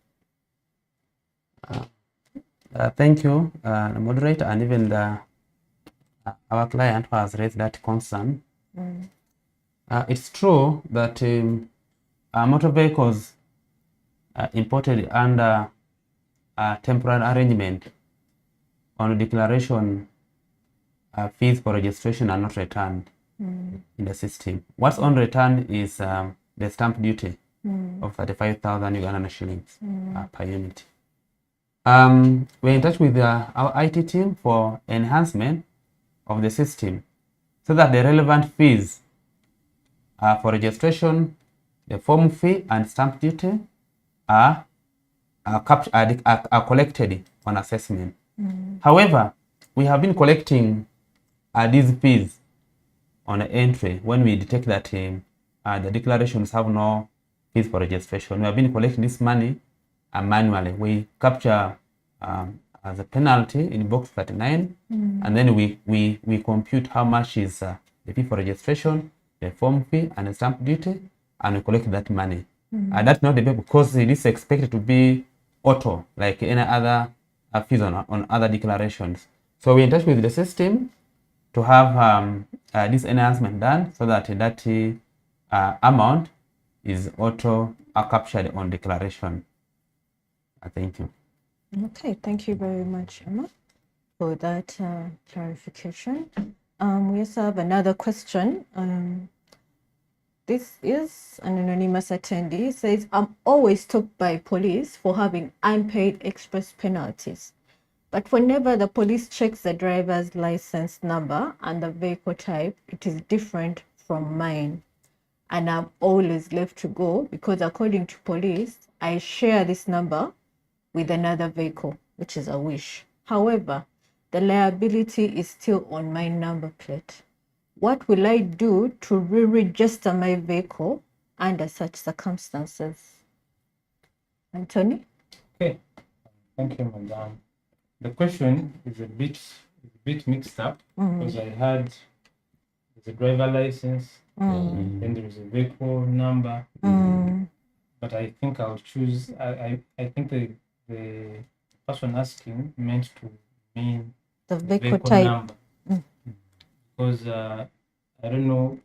Thank you, the moderator, and even our client who has raised that concern. It's true that motor vehicles imported under a temporary arrangement on declaration, fees for registration are not returned in the system. What's on return is the stamp duty of 35,000 Ugandan shillings per unit. We're in touch with our IT team for enhancement of the system so that the relevant fees for registration, the form fee and stamp duty are collected on assessment. However, we have been collecting these fees on the entry when we detect that the declarations have no fees for registration. We have been collecting this money manually. We capture as a penalty in box 39, and then we compute how much is the fee for registration, the form fee, and the stamp duty, and we collect that money. That's not the way, because it is expected to be auto, like any other fees on other declarations. So we're in touch with the system to have this enhancement done so that that amount is auto captured on declaration. Thank you. Okay, thank you very much, Emma, for that clarification. We also have another question. This is an anonymous attendee. It says, I'm always stopped by police for having unpaid express penalties. But whenever the police checks the driver's license number and the vehicle type, it is different from mine. And I'm always left to go because according to police, I share this number with another vehicle, which is a Wish. However, the liability is still on my number plate. What will I do to re-register my vehicle under such circumstances? Anthony? Okay, thank you, Madam. The question is a bit mixed up because I had the driver license, then there is a vehicle number, but I think I'll choose. I think the person asking meant to mean The vehicle type. number, because I don't know,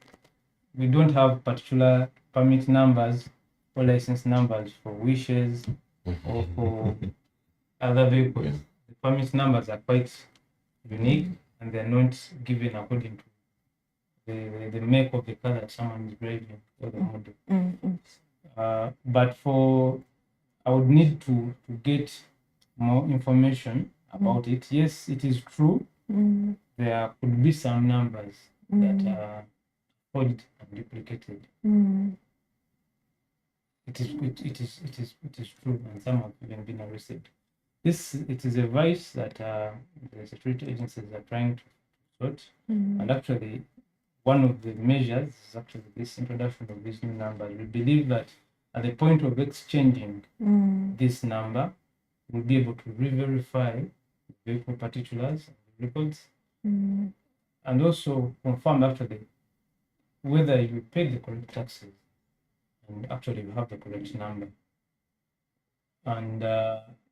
we don't have particular permit numbers or license numbers for Wishes or for other vehicles. The permit numbers are quite unique and they're not given according to the make of the car that someone is driving or the model. But I would need to get more information about it. Yes, it is true. There could be some numbers that are forged and duplicated. It is true, and some have even been arrested. It is a vice that the security agencies are trying to sort, and actually one of the measures is actually this introduction of these new numbers. We believe that at the point of exchanging this number, we'll be able to re-verify vehicle particulars, records, and also confirm actually whether you paid the correct taxes and actually you have the correct number. And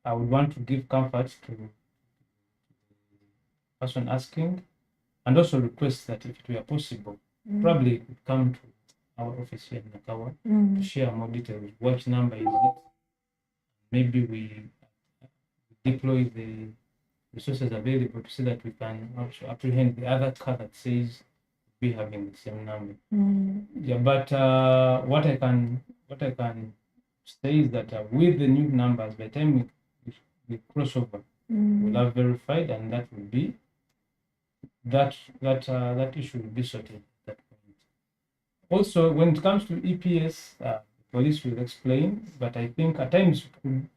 I would want to give comfort to the person asking, and also request that if it were possible, probably it would come to our office here in Nakawa to share more details. What number is it? Maybe we deploy the resources available to see that we can also apprehend the other car that says we having the same number. Yeah, but what I can say is that with the new numbers, by the time we cross over, we'll have verified, and that will be that issue will be sorted at that point. Also, when it comes to EPS, police will explain, but I think at times it could,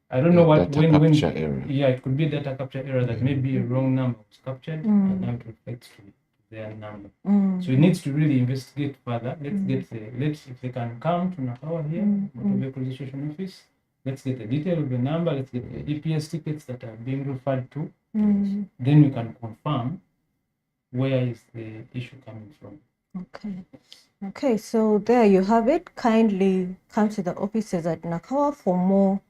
I don't know what Data capture error. Yeah, it could be data capture error that maybe a wrong number was captured and now it reflects to their number. So it needs to really investigate further. Let's if they can come to Nakawa here, Motor Vehicle Registration Office. Let's get the detail of the number. Let's get the EPS tickets that are being referred to. Then we can confirm where is the issue coming from. Okay, so there you have it. Kindly come to the offices at Nakawa for more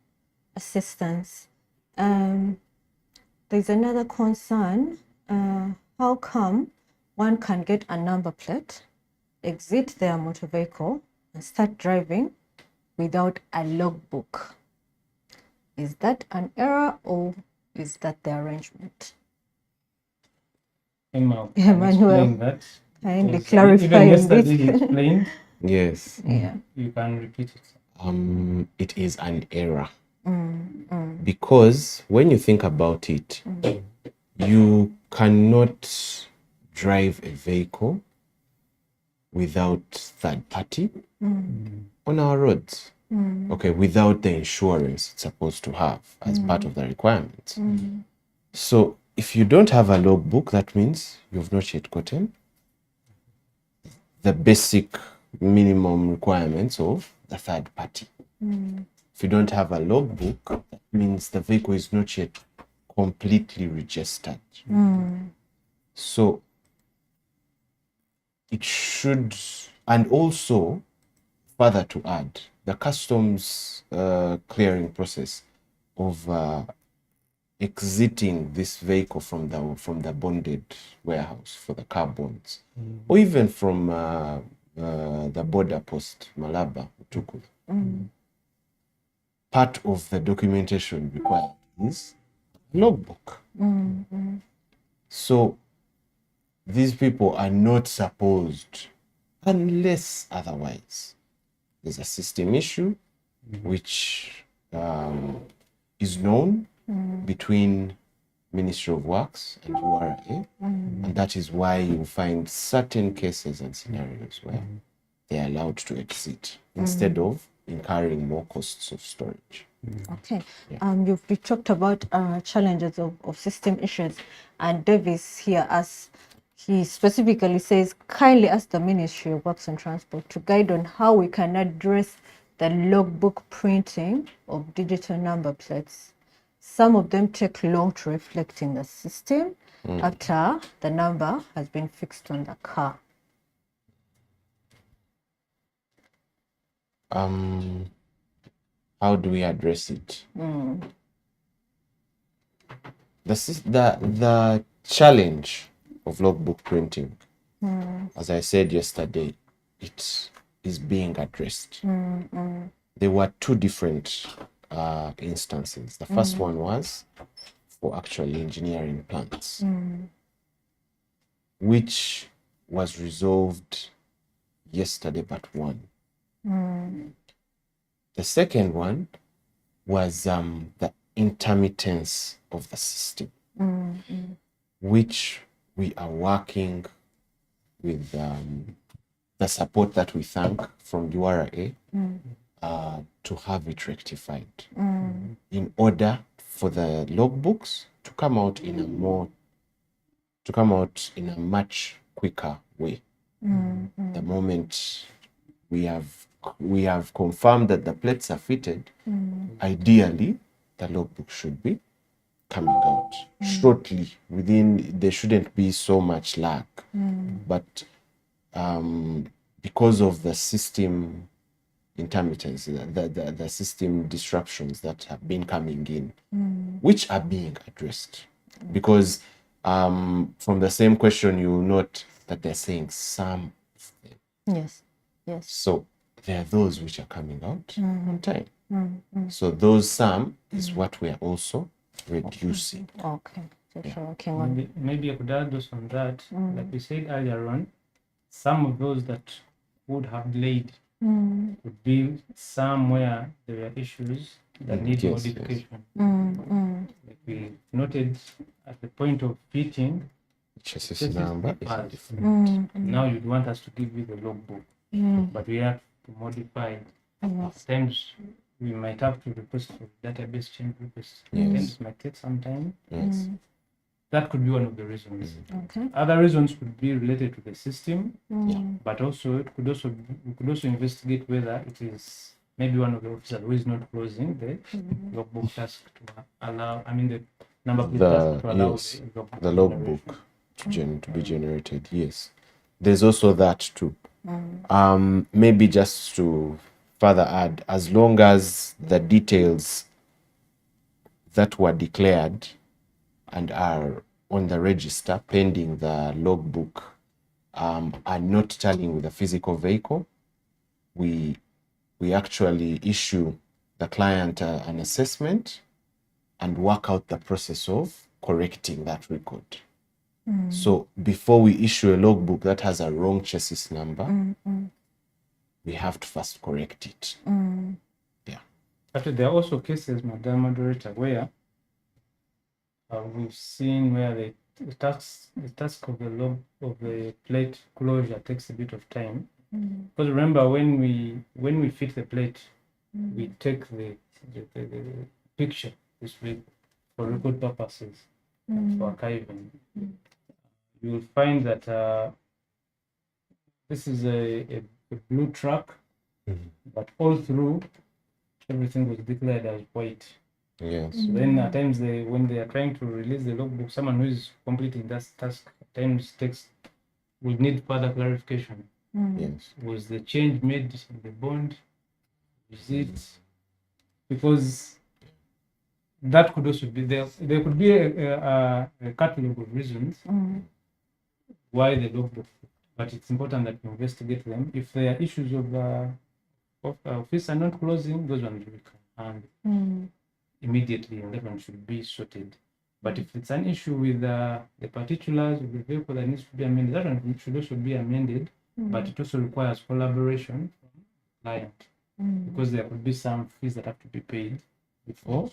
assistance. There's another concern. How come one can get a number plate, exit their motor vehicle, and start driving without a logbook? Is that an error or is that the arrangement? Emmanuel, that. Kindly Even clarify yesterday he this. explained. Yes. Yeah. You can repeat it. It is an error. Because when you think about it, you cannot drive a vehicle without third party on our roads. Okay, without the insurance it's supposed to have as part of the requirements. So if you don't have a logbook, that means you've not yet gotten the basic minimum requirements of the third party. If you don't have a logbook, that means the vehicle is not yet completely registered. So it should, and also further to add, the customs clearing process of a exiting this vehicle from the bonded warehouse for the car bonds, or even from the border post Malaba Utuku. Part of the documentation required is logbook. So these people are not supposed, unless otherwise there's a system issue which is known between Ministry of Works and URA, and that is why you find certain cases and scenarios where they are allowed to exit instead of incurring more costs of storage. Okay. You've talked about challenges of system issues, and Davis here he specifically says, kindly ask the Ministry of Works and Transport to guide on how we can address the logbook printing of digital number plates. Some of them take long to reflect in the system after the number has been fixed on the car. How do we address it? The challenge of logbook printing, as I said yesterday, it is being addressed. There were two different instances. The first one was for actually engineering plants, which was resolved yesterday but one. The second one was the intermittence of the system, which we are working with the support that we thank from URA to have it rectified in order for the logbooks to come out in a much quicker way. The moment we have confirmed that the plates are fitted, ideally the logbook should be coming out shortly. There shouldn't be so much lag, but because of the system intermittence, the system disruptions that have been coming in, which are being addressed, because from the same question you will note that they're saying some of them. Yes. So there are those which are coming out on time. So those some is what we are also reducing. Okay. So you're working on. Maybe I could add also on that, like we said earlier on, some of those that would have delayed would be somewhere there were issues that need Yes, modification. Like we noted at the point of fitting, Chassis number is papers. different. Now you'd want us to give you the logbook, but we have to modify it. At times we might have to request for database change request. Things might take some time. Yes. That could be one of the reasons. Okay. Other reasons could be related to the system, Yeah. but also we could also investigate whether it is maybe one of the officers who is not closing the logbook task to allow. I mean the number plate task to allow The logbook to be generated. Yes, there's also that too. Maybe just to further add, as long as the details that were declared and are on the register pending the logbook are not tallying with the physical vehicle, we actually issue the client an assessment and work out the process of correcting that record. So before we issue a logbook that has a wrong chassis number, we have to first correct it. But there are also cases, Madam Moderator, where we've seen where the task of the plate closure takes a bit of time. Because remember, when we fit the plate, we take the picture this week for record purposes, for archiving. You will find that this is a blue truck, but all through everything was declared as white. Yes. So then at times when they are trying to release the logbook, someone who is completing that task at times will need further clarification. Yes. Was the change made in the bond? Is it because that could also be there. There could be a catalog of reasons why the logbook, but it's important that we investigate them. If there are issues of office are not closing, those ones we can handle immediately, and that one should be sorted. But if it's an issue with the particulars of the vehicle that needs to be amended, that one should also be amended, but it also requires collaboration from the client, because there could be some fees that have to be paid before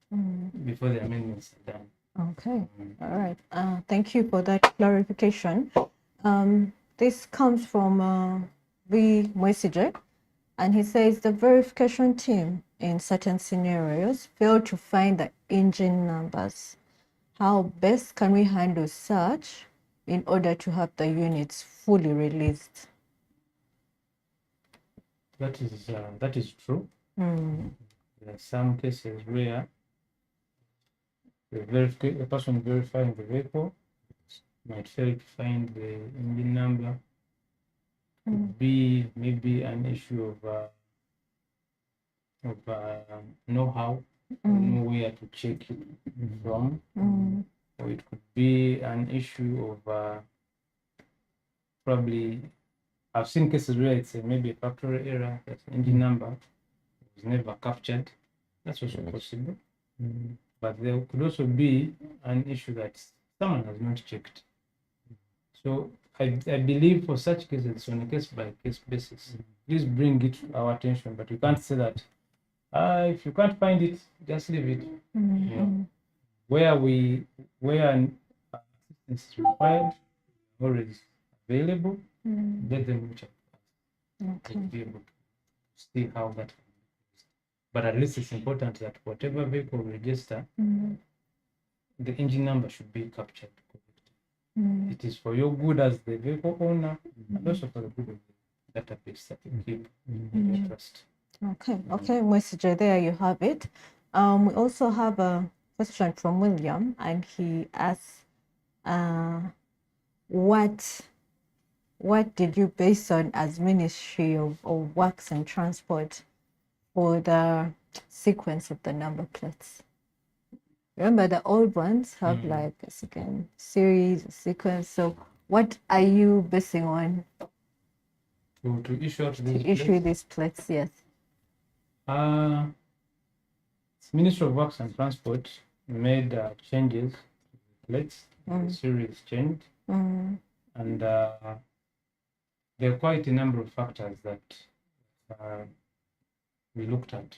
the amendments are done. Okay, all right. Thank you for that clarification. This comes from V. Mwesije, and he says the verification team in certain scenarios fail to find the engine numbers. How best can we handle such in order to have the units fully released? That is true. There are some cases where the person verifying the vehicle might fail to find the engine number. Could be maybe an issue of know-how, know where to check it from, or it could be an issue of probably. I've seen cases where it's maybe a factory error, that the engine number was never captured. That's also possible. But there could also be an issue that someone has not checked. So I believe for such cases, it's on a case-by-case basis. Please bring it to our attention, but you can't say that if you can't find it, just leave it. You know, where assistance is required, always available. Let them reach out to be able to see how that. But at least it's important that whatever vehicle we register, the engine number should be captured correctly. It is for your good as the vehicle owner, and also for the good of the database that you keep in your trust. Okay, Mwesije, there you have it. We also have a question from William, and he asks, what did you base on as Ministry of Works and Transport for the sequence of the number plates? Remember, the old ones have like a second series, a sequence. So what are you basing on To issue out to issue these plates? Yes. Ministry of Works and Transport made changes to the plates. The series changed, and there are quite a number of factors that we looked at.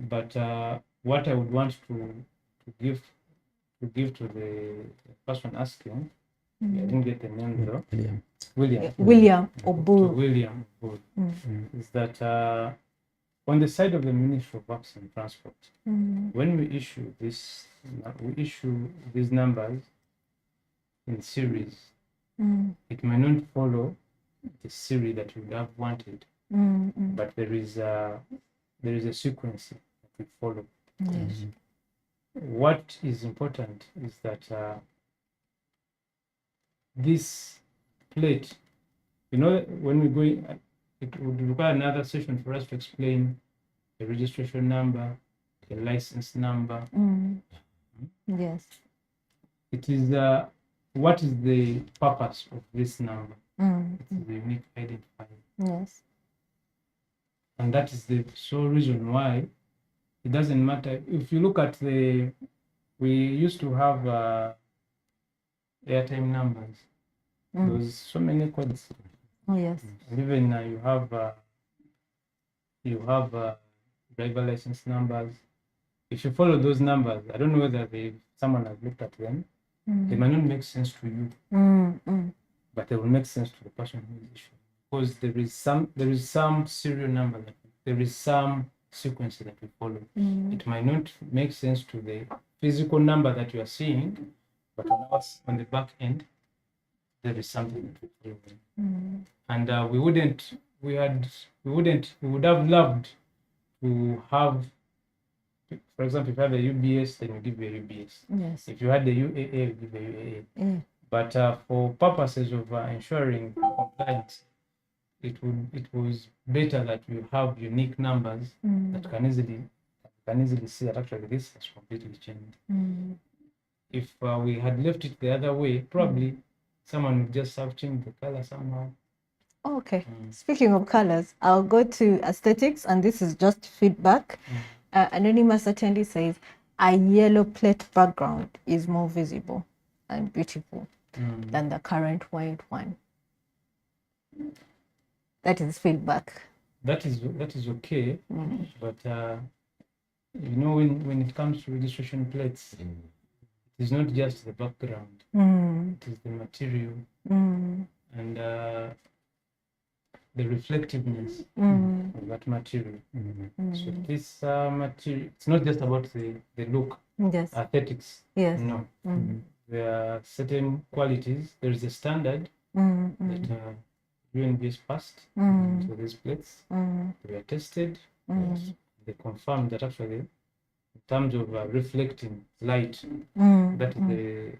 But what I would want to give to the person asking, I didn't get the name though. William Oburu. William Oburu, is that on the side of the Ministry of Works and Transport, when we issue these numbers in series. It may not follow the series that you would have wanted, but there is a sequence that we follow. Yes. What is important is that this plate, when we go, it would require another session for us to explain the registration number, the license number. Yes. It is what is the purpose of this number? It's the unique identifier. Yes. And that is the sole reason why it doesn't matter. If you look at we used to have airtime numbers. There's so many codes. Oh yes. And even you have driver license numbers. If you follow those numbers, I don't know whether someone has looked at them. They might not make sense to you, but they will make sense to the person who is issuing, because there is some serial number, there is some sequence that we follow. It might not make sense to the physical number that you are seeing, but on the back end, there is something that we follow. And we would have loved to have, for example, if you have a UBS, then we give you a UBS. Yes. If you had the UAA, we give you a UAA. But for purposes of ensuring compliance, it was better that we have unique numbers that can easily can easily see that actually this has completely changed. Mm. If we had left it the other way, probably someone would just have changed the color somehow. Okay. Mm. Speaking of colors, I'll go to aesthetics, and this is just feedback. Anonymous attendee says a yellow plate background is more visible and beautiful than the current white one. That is feedback. That is okay, but you know, when it comes to registration plates, it is not just the background; it is the material and the reflectiveness of that material. So this material, it's not just about the look, Yes. aesthetics. Yes. No, there are certain qualities. There is a standard that UNBS passed to these plates. They were tested. Yes. They confirmed that actually, in terms of reflecting light, that is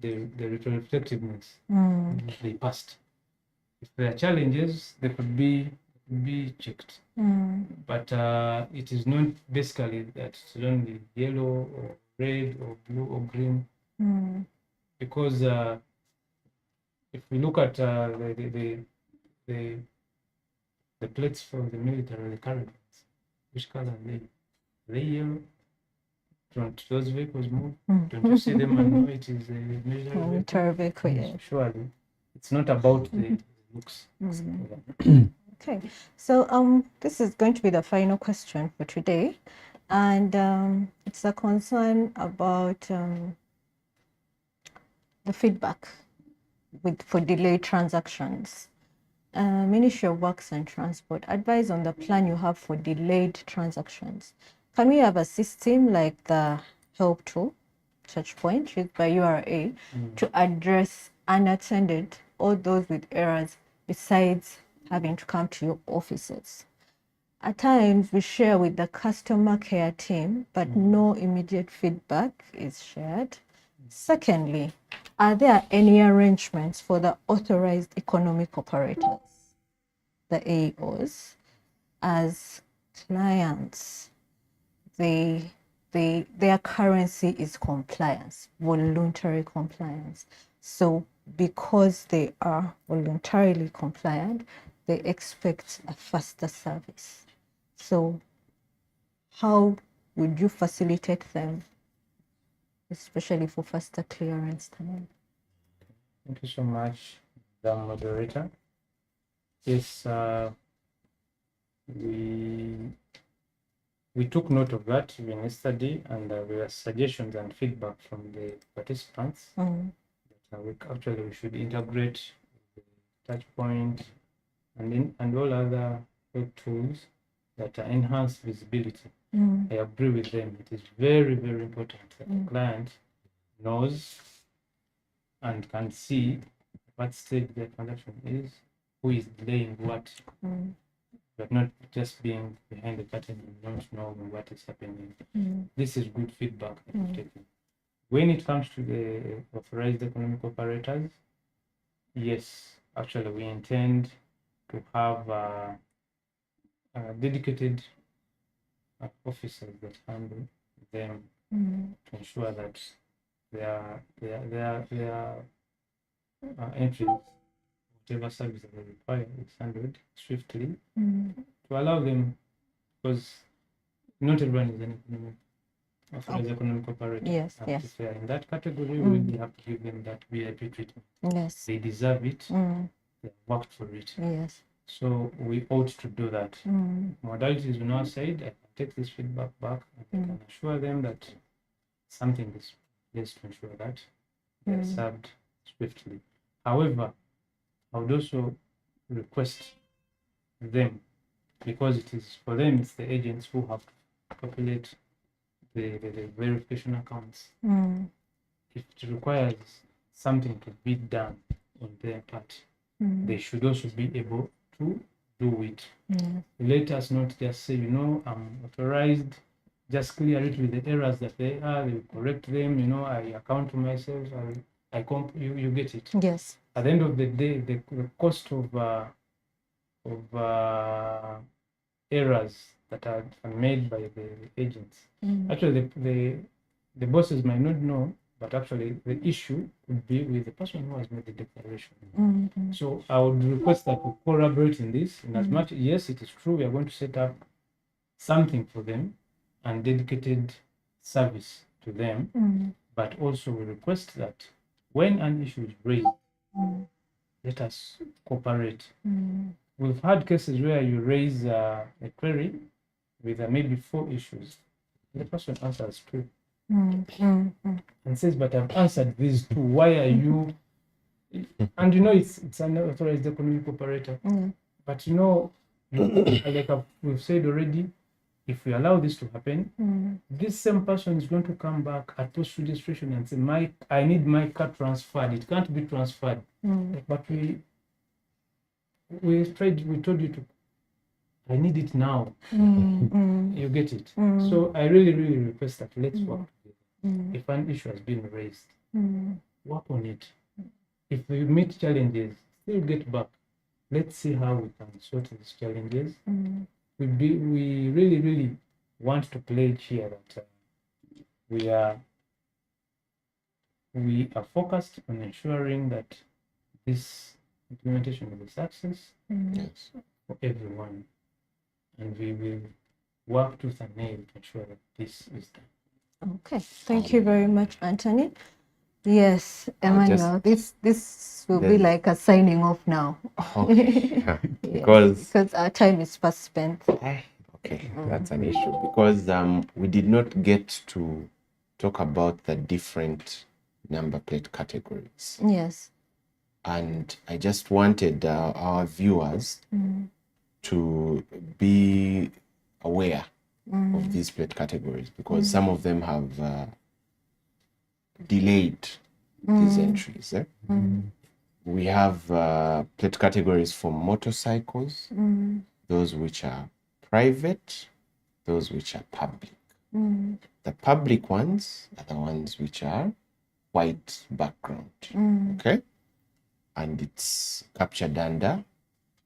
the reflectiveness, they passed. If there are challenges, they could be checked. But it is not basically that it's only yellow or red or blue or green, because if we look at the plates from the military, the current ones, which color are they? Are they yellow? Don't those vehicles move? Don't you see them and know it is a military vehicle? Military vehicle, yeah. Surely, it's not about the looks. Okay, so this is going to be the final question for today, and it's a concern about the feedback for delayed transactions. Ministry of Works and Transport, advise on the plan you have for delayed transactions. Can we have a system like the help tool, Touchpoint, used by URA, to address unattended or those with errors besides having to come to your offices? At times, we share with the customer care team, but no immediate feedback is shared. Secondly, are there any arrangements for the authorized economic operators, the AEOs, as clients? Their currency is compliance, voluntary compliance. So because they are voluntarily compliant, they expect a faster service. So how would you facilitate them, especially for faster clearance time? Thank you so much, the moderator. Yes, we took note of that even yesterday, and there were suggestions and feedback from the participants that we should integrate the Touchpoint and all other web tools that enhance visibility. I agree with them. It is very, very important that the client knows and can see what stage their transaction is, who is delaying what, but not just being behind the curtain and not knowing what is happening. This is good feedback that we've taken. When it comes to the authorized economic operators, yes, actually we intend to have dedicated officers that handle them to ensure that their entries, whatever service they require, is handled swiftly to allow them, because not everyone is an authorized economic operator. Yes, And yes. if they are in that category, we really have to give them that VIP treatment. Yes. They deserve it. They worked for it. Yes. So we ought to do that. Modalities on our side, I can take this feedback back and I can assure them that something is placed to ensure that they are served swiftly. However, I would also request them, because it is for them, it's the agents who have to populate the verification accounts. If it requires something to be done on their part, they should also be able to do it. Let us not just say, I'm authorized, just clear it with the errors that they are, they will correct them, I account to myself, you get it. Yes. At the end of the day, the cost of errors that are made by the agents. Actually, the bosses might not know, but actually the issue would be with the person who has made the declaration. So I would request that we collaborate in this, in as much, yes, it is true, we are going to set up something for them and dedicated service to them, but also we request that when an issue is raised, let us cooperate. We've had cases where you raise a query with maybe 4 issues. The person answers 2 and says, but I've answered these 2. Why are you? And you know, it's an authorized economic operator. But you know, like we've said already, if we allow this to happen, this same person is going to come back at post registration and say, I need my car transferred. It can't be transferred. But we told you to, I need it now. You get it. So I really request that let's work together. If an issue has been raised, work on it. If we meet challenges, still get back. Let's see how we can sort these challenges. We really want to pledge here that we are focused on ensuring that this implementation is a success Yes. for everyone, and we will work tooth and nail to ensure that this is done. Okay, thank you very much, Anthony. Yes, Emmanuel, this will be Yes. like a signing off now. Okay. Yes, Because our time is fast spent. okay, that's an issue because we did not get to talk about the different number plate categories, Yes. and I just wanted our viewers to be aware of these plate categories because some of them have delayed these entries. We have plate categories for motorcycles, those which are private, those which are public. The public ones are the ones which are white background, okay? And it's captured under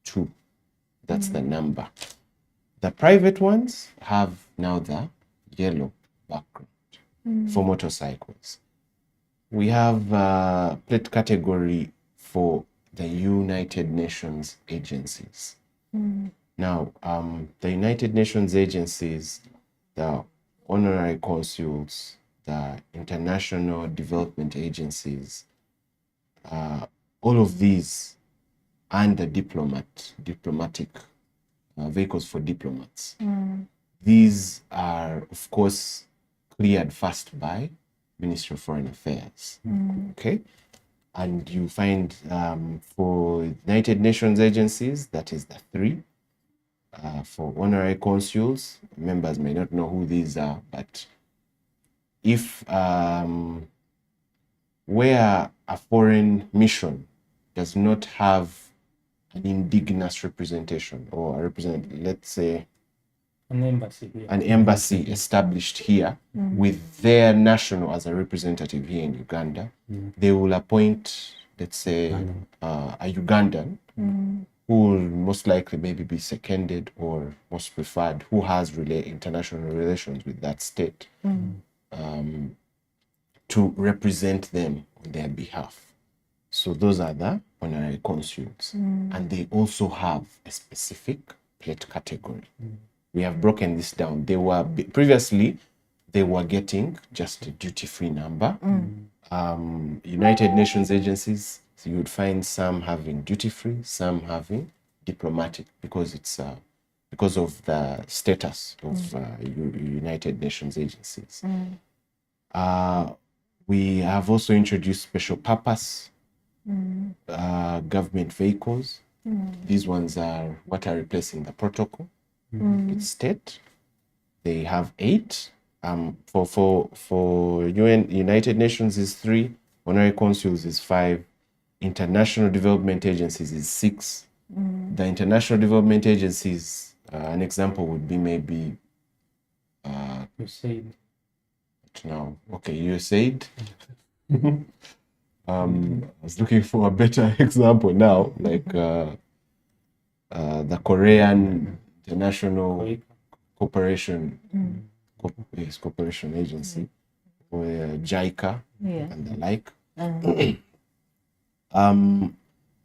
2. That's the number. The private ones have now the yellow background for motorcycles. We have a plate category for the United Nations agencies. Now, the United Nations agencies, the honorary consuls, the international development agencies, all of these, and the diplomatic vehicles for diplomats. These are, of course, cleared first by Ministry of Foreign Affairs. Okay, and you find for United Nations agencies, that is the 3. For honorary consuls, members may not know who these are, but if where a foreign mission does not have an indigenous representation or a representative, let's say An embassy here. an embassy established here with their national as a representative here in Uganda, they will appoint, let's say, a Ugandan who will most likely maybe be seconded or most preferred, who has international relations with that state, to represent them on their behalf. So those are the honorary consuls. And they also have a specific plate category. We have broken this down. They were previously they were getting just a duty-free number. United Nations agencies, so you would find some having duty-free, some having diplomatic, because it's because of the status of United Nations agencies. We have also introduced special purpose government vehicles. These ones are what are replacing the protocol. It's state. They have 8. For United Nations is 3. Honorary consuls is 5. International development agencies is 6. The international development agencies, an example would be maybe USAID. now, okay, USAID. I was looking for a better example now, like the Korean International corporation, corporation agency, or JICA Yeah. and the like. Uh,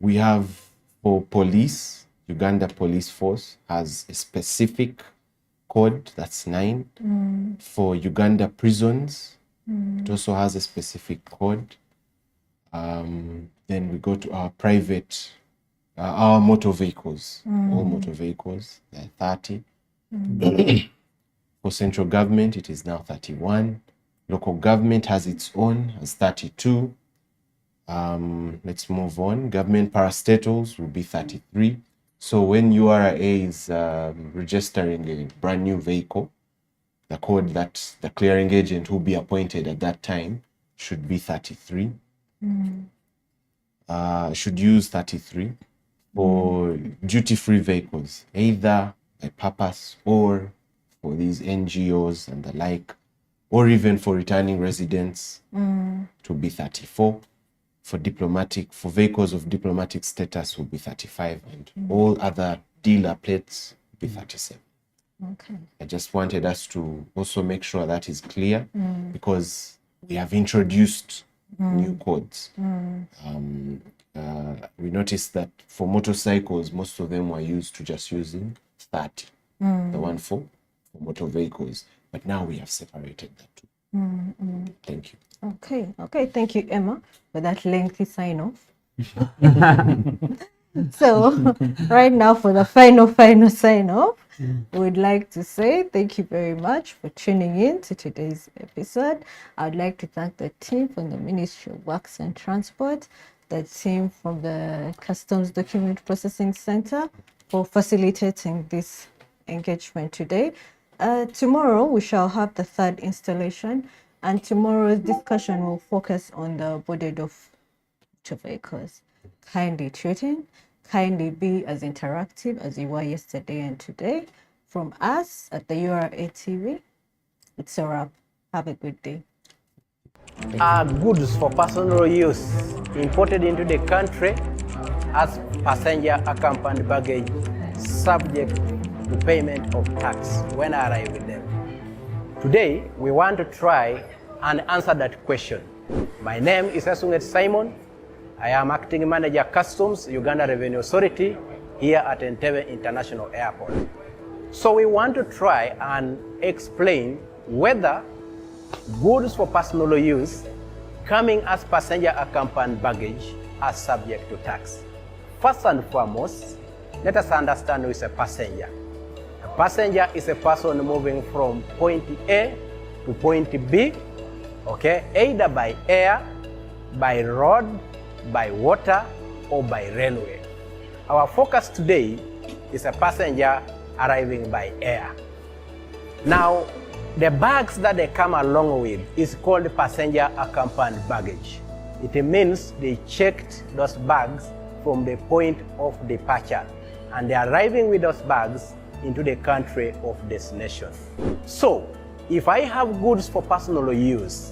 We have for police, Uganda Police Force has a specific code that's 9. For Uganda prisons, it also has a specific code. Then we go to our private, our motor vehicles, all motor vehicles, they're 30. For central government, it is now 31. Local government has its own, has 32. Let's move on. Government parastatals will be 33. So when URA is registering a brand new vehicle, the code that the clearing agent will be appointed at that time should be 33. Should use 33 for duty-free vehicles, either by purpose or for these NGOs and the like, or even for returning residents to be 34. For vehicles of diplomatic status will be 35, and all other dealer plates will be 37. Okay. I just wanted us to also make sure that is clear, because we have introduced new codes. We noticed that for motorcycles, most of them were used to just using 30, the one for motor vehicles. But now we have separated that too. Thank you. Okay. Thank you, Emma, for that lengthy sign-off. So, right now for the final sign-off, we'd like to say thank you very much for tuning in to today's episode. I'd like to thank the team from the Ministry of Works and Transport, the team from the Customs Document Processing Center for facilitating this engagement today. Tomorrow we shall have the third installation, and tomorrow's discussion will focus on the boarded off motor vehicles. Kindly tune in, kindly be as interactive as you were yesterday and today. From us at the URA TV, it's a wrap. Have a good day. Goods for personal use imported into the country as passenger accompanied baggage subject to payment of tax when arrived with them. Today, we want to try and answer that question. My name is Esunget Simon. I am Acting Manager Customs, Uganda Revenue Authority, here at Entebbe International Airport. So we want to try and explain whether goods for personal use coming as passenger accompanied baggage are subject to tax. First and foremost, let us understand who is a passenger. A passenger is a person moving from point A to point B, okay, either by air, by road, by water, or by railway. Our focus today is a passenger arriving by air. Now, the bags that they come along with is called passenger accompanied baggage. It means they checked those bags from the point of departure, and they're arriving with those bags into the country of destination. So, if I have goods for personal use,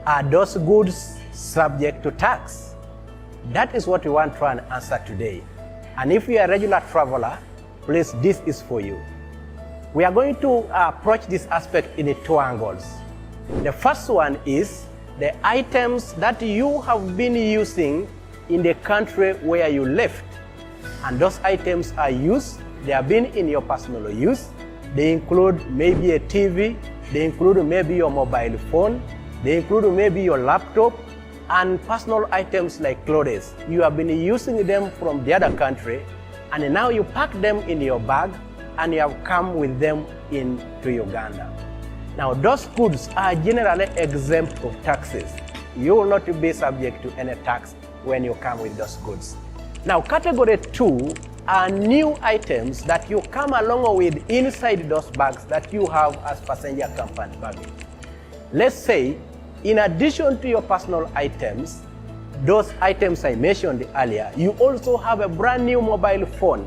are those goods subject to tax? That is what we want to try and answer today. And if you are a regular traveler, please, this is for you. We are going to approach this aspect in 2 angles. The first one is the items that you have been using in the country where you left. And those items are used, they have been in your personal use. They include maybe a TV, they include maybe your mobile phone, they include maybe your laptop, and personal items like clothes. You have been using them from the other country, and now you pack them in your bag, and you have come with them into Uganda. Now, those goods are generally exempt of taxes. You will not be subject to any tax when you come with those goods. Now, category 2 are new items that you come along with inside those bags that you have as passenger accompanied baggage. Let's say, in addition to your personal items, those items I mentioned earlier, you also have a brand new mobile phone,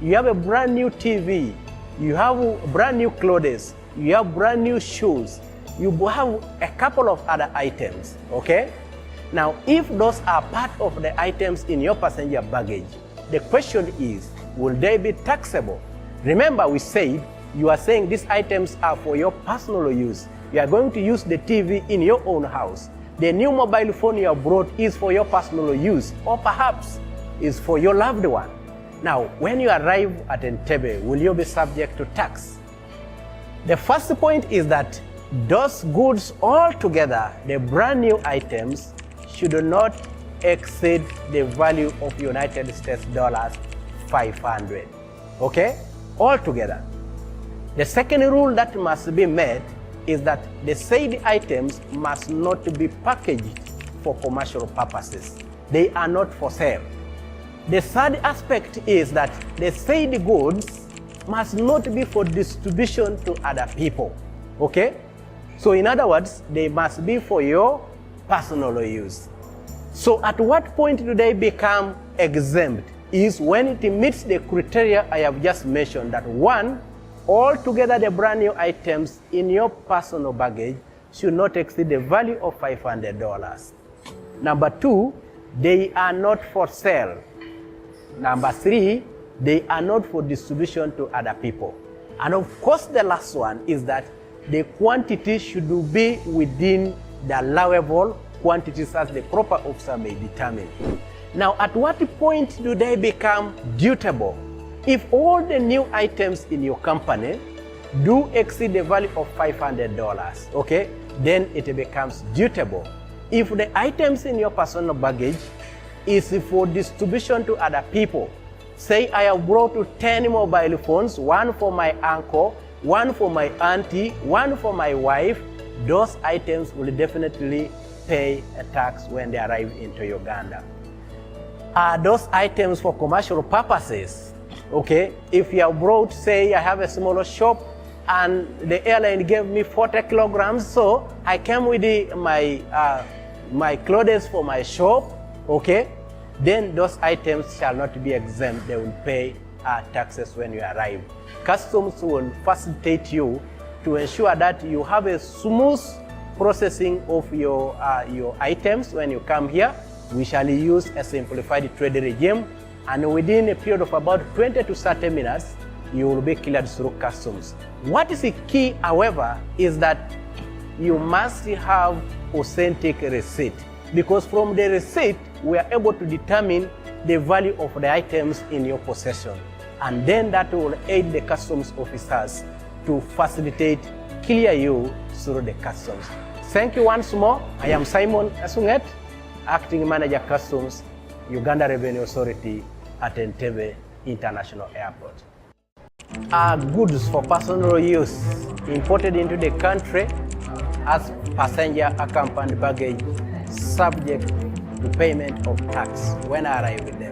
you have a brand new TV, you have brand new clothes, you have brand new shoes, you have a couple of other items, okay? Now, if those are part of the items in your passenger baggage, the question is, will they be taxable? Remember, we said you are saying these items are for your personal use. You are going to use the TV in your own house. The new mobile phone you have brought is for your personal use, or perhaps is for your loved one. Now, when you arrive at Entebbe, will you be subject to tax? The first point is that those goods altogether, the brand new items, should not exceed the value of United States dollars 500. Okay? Altogether. The second rule that must be met is that the said items must not be packaged for commercial purposes. They are not for sale. The third aspect is that the said goods must not be for distribution to other people. Okay? So in other words, they must be for your personal use. So at what point do they become exempt? Is when it meets the criteria I have just mentioned, that one, altogether the brand new items in your personal baggage should not exceed the value of $500. Number two, they are not for sale. Number three, they are not for distribution to other people. And of course, the last one is that the quantity should be within the allowable quantities as the proper officer may determine. Now, at what point do they become dutiable? If all the new items in your company do exceed the value of $500, okay, then it becomes dutiable. If the items in your personal baggage is for distribution to other people, say I have brought 10 mobile phones, one for my uncle, one for my auntie, one for my wife, those items will definitely pay a tax when they arrive into Uganda. Are those items for commercial purposes? Okay, if you have brought, say I have a smaller shop and the airline gave me 40 kilograms, so I came with my clothes for my shop, okay, then those items shall not be exempt. They will pay taxes when you arrive. Customs will facilitate you to ensure that you have a smooth processing of your items when you come here. We shall use a simplified trade regime, and within a period of about 20 to 30 minutes, you will be cleared through customs. What is the key, however, is that you must have authentic receipt, because from the receipt, we are able to determine the value of the items in your possession. And then that will aid the customs officers to facilitate clear you through the customs. Thank you once more. I am Simon Asunget, Acting Manager Customs, Uganda Revenue Authority at Entebbe International Airport. Are goods for personal use imported into the country as passenger accompanied baggage subject to payment of tax when I arrive there?